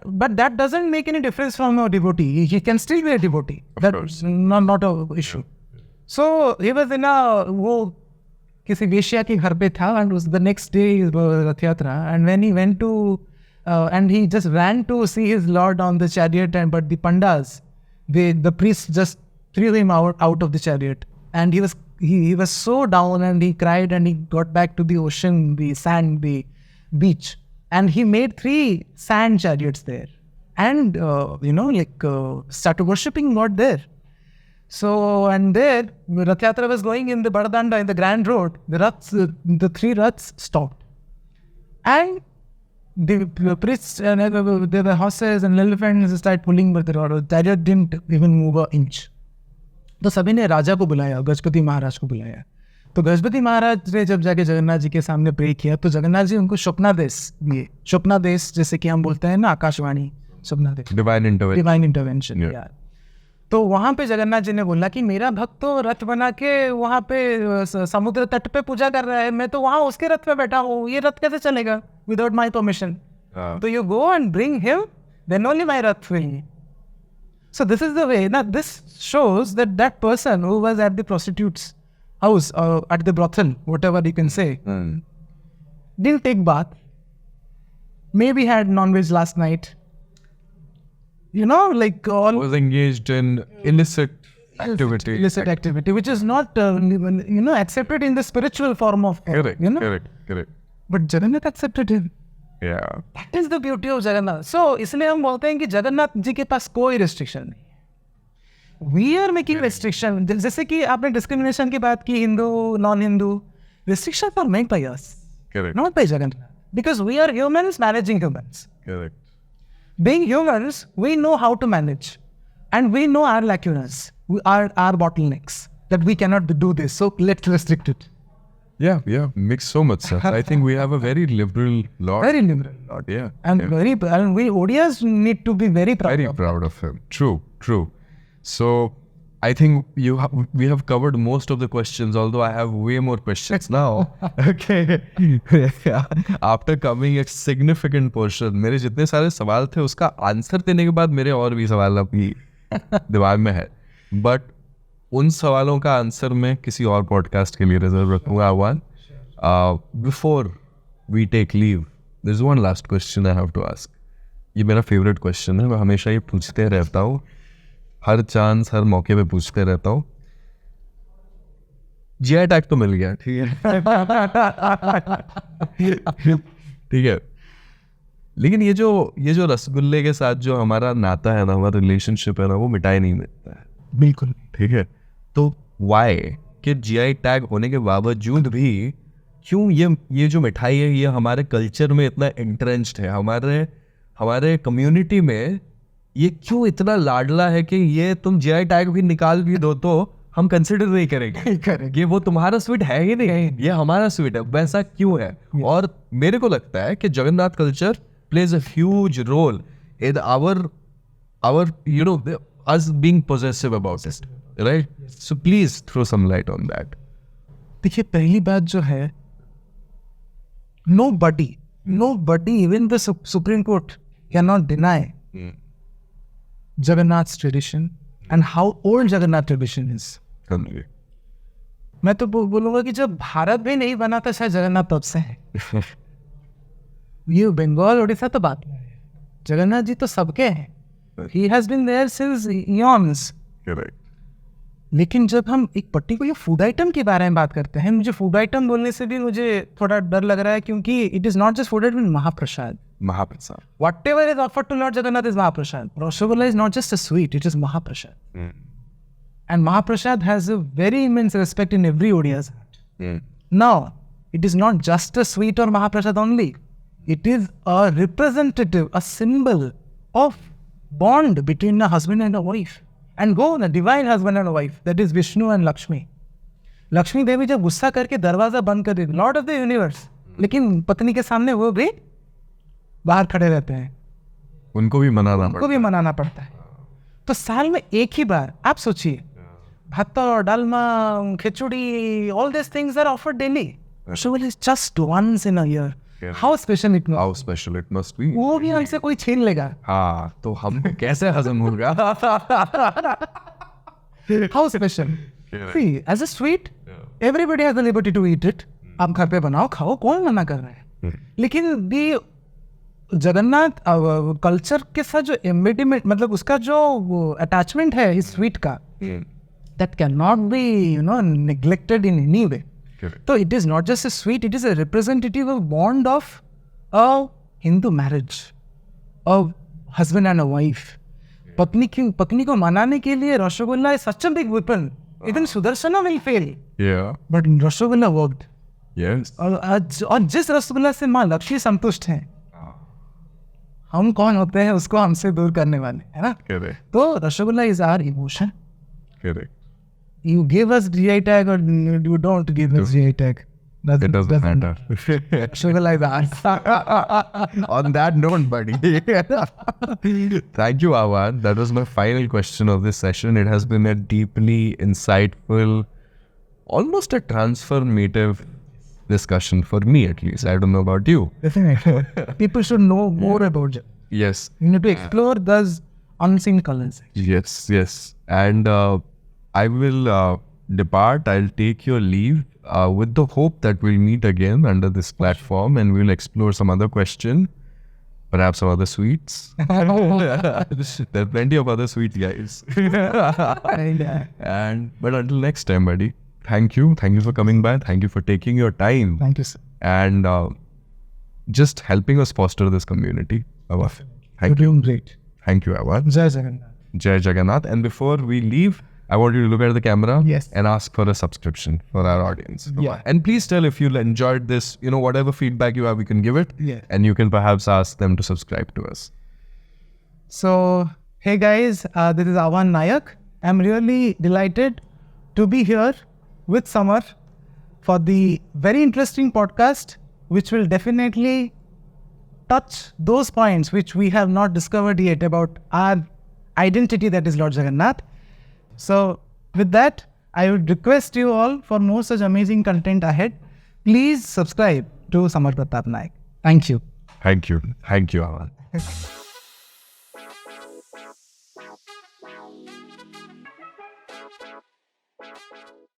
But that doesn't make any difference from a devotee. He can still be a devotee. That's not a issue. So he was in वो किसी वेश्या के घर पे था, and the next day Rath Yatra, and when he went to and he just ran to see his Lord on the chariot, but the pandas, the priests just threw him out of the chariot, and he was so down, and he cried, and he got back to the ocean, the sand, the beach, and he made 3 sand chariots there, and started worshipping God there. So, and there Rath Yatra was going in the Badadanda, in the Grand Road. The 3 Raths stopped, and the priests and there were horses and elephants started pulling, but the chariot didn't even move an inch. तो सभी ने राजा को बुलाया, गजपति महाराज को बुलाया. तो गजपति महाराज ने जब जाके जगन्नाथ जी के सामने प्रे किया, तो जगन्नाथ जी उनको स्वप्नादेश दिए. स्वप्नादेश जैसे कि हम बोलते हैं ना, आकाशवाणी, स्वप्नादेश, डिवाइन इंटरवेंशन. यार, तो वहाँ पे जगन्नाथ जी ने बोला कि मेरा भक्त तो रथ बना के वहाँ पे समुद्र तट पे पूजा कर रहा है, मैं तो वहाँ उसके रथ पे बैठा हूँ, ये रथ कैसे चलेगा विदाउट माई परमिशन? तो you go and bring him, then only my Rath will. So this is the way. Now this shows that person who was at the prostitute's house or at the brothel, whatever you can say, didn't take bath, maybe had non-veg last night. Was engaged in illicit activity. Which is not, accepted in the spiritual form of. Correct. But Jagannath accepted him. Yeah. That is the beauty of Jagannath. So, इसलिए हम बोलते हैं कि जगन्नाथ जी के पास कोई restriction नहीं. We are making restriction. जैसे कि आपने discrimination की बात की, Hindu, non-Hindu. Restrictions are made by us. Correct. Not by Jagannath. Because we are humans managing humans. Correct. Being humans, we know how to manage. And we know our lacunas, our bottlenecks, that we cannot do this. So, let's restrict it. Yeah, makes so much sense. I think we have a very liberal Lord. Very liberal Lord. Yeah. And we Odias need to be very proud of him. True. So, I think we have covered most of the questions, although I have way more questions now. Okay. After covering a significant portion, मेरे जितने सारे सवाल थे उसका answer देने के बाद मेरे और भी सवाल अपनी दिमाग में है. बट उन सवालों का आंसर मैं किसी और पॉडकास्ट के लिए रिजर्व रखूंगा आवान. Before we take leave, there is one last question I have to ask. ये मेरा फेवरेट क्वेश्चन है, मैं हमेशा ये पूछते रहता हूँ, हर चांस हर मौके पे पूछते रहता हूँ. जीआई टैग तो मिल गया, ठीक है. ठीक है, लेकिन ये जो रसगुल्ले के साथ जो हमारा नाता है ना, हमारा रिलेशनशिप है ना, वो मिटाए नहीं देता है. बिल्कुल. ठीक है, तो वाई कि जीआई टैग होने के बावजूद भी क्यों ये जो मिठाई है ये हमारे कल्चर में इतना इंट्रेंच्ड है, हमारे कम्युनिटी में ये क्यों इतना लाडला है कि ये तुम जीआई टैग भी निकाल भी दो तो हम कंसिडर नहीं करेंगे. ये वो तुम्हारा स्वीट है ही नहीं, ये हमारा स्वीट है. वैसा क्यों है? और मेरे को लगता है कि Jagannath culture plays a huge role in our you know us being possessive about it, right? So please throw some light on that. देखिए, पहली बात जो है, nobody even the Supreme Court cannot deny Jagannath's tradition and how old Jagannath tradition is. मैं तो बोलूंगा कि जब भारत भी नहीं बना था शायद जगन्नाथ तब से है. ये बंगाल उड़ीसा तो बात है, जगन्नाथ जी तो सबके हैं. He has been there since eons. Correct. लेकिन जब हम एक पर्टिकुलर फूड आइटम के बारे में बात करते हैं, मुझे फूड आइटम बोलने से भी मुझे थोड़ा डर लग रहा है, क्योंकि it is not just food item, महाप्रसाद. Whatever is offered to Lord Jagannath is Mahaprasad. Rasgulla is not just a sweet, it is Mahaprasad. And Mahaprasad has a very immense respect in every Odia's heart. Now, it is not just a sweet or Mahaprasad only. It is a representative, a symbol of bond between a husband and a wife. And go, the divine husband and a wife, that is Vishnu and Lakshmi. Lakshmi Devi जब गुस्सा करके दरवाजा बंद कर देती, Lord of the universe, लेकिन पत्नी के सामने वो भी बाहर खड़े रहते हैं, उनको भी मनाना पड़ता है. तो साल में एक ही बार, आप सोचिए, भात, डालमा, खिचड़ी, all these things are offered daily. So it is just once in a year. How special it must. How special it must be. वो भी हमसे कोई छीन लेगा. हाँ, तो हमको कैसे हजम होगा? How special. See, as a sweet, everybody has the liberty to eat it. आप घर पे बनाओ, खाओ, कौन मना कर रहा है? लेकिन भी जगन्नाथ कल्चर के साथ जो एम्बेडिमेंट, मतलब उसका जो अटैचमेंट है इस स्वीट का, that cannot be, neglected in any way. So it is not just a sweet, it is a representative of bond of a Hindu marriage, of husband and a wife. पत्नी को मनाने के लिए rasgulla is such a big weapon. Even Sudarshana will fail. Yeah. But rasgulla worked. Yes. और जिस रसगुल्ला से माँ लक्ष्मी संतुष्ट हैं, हम कौन होते हैं उसको हमसे दूर करने वाले, है ना? Correct. तो rasgulla is our emotion. Correct. You give us GI tag or you don't give us GI tag. It doesn't matter. Rasgulla is ours. On that note, buddy. Thank you, Awan. That was my final question of this session. It has been a deeply insightful, almost a transformative discussion for me, at least. I don't know about you. Definitely. People should know more about it. Yes. You need to explore those unseen colors. Yes. And I will depart. I'll take your leave with the hope that we'll meet again under this platform and we'll explore some other question, perhaps some other sweets. There are plenty of other sweets, guys. But until next time, buddy, thank you for coming by. Thank you for taking your time. Thank you, sir. And just helping us foster this community. Awa. Thank you. You're doing great. Thank you, Awa. Jai Jagannath. Jai Jagannath. And before we leave, I want you to look at the camera and ask for a subscription for our audience. Yeah. And please tell if you enjoyed this, whatever feedback you have, we can give it. Yeah. And you can perhaps ask them to subscribe to us. So, hey guys, this is Awan Nayak. I'm really delighted to be here with Samar for the very interesting podcast, which will definitely touch those points which we have not discovered yet about our identity, that is Lord Jagannath. So, with that, I would request you all for more such amazing content ahead. Please subscribe to Samar Pratap Nayak. Thank you. Thank you, Awan.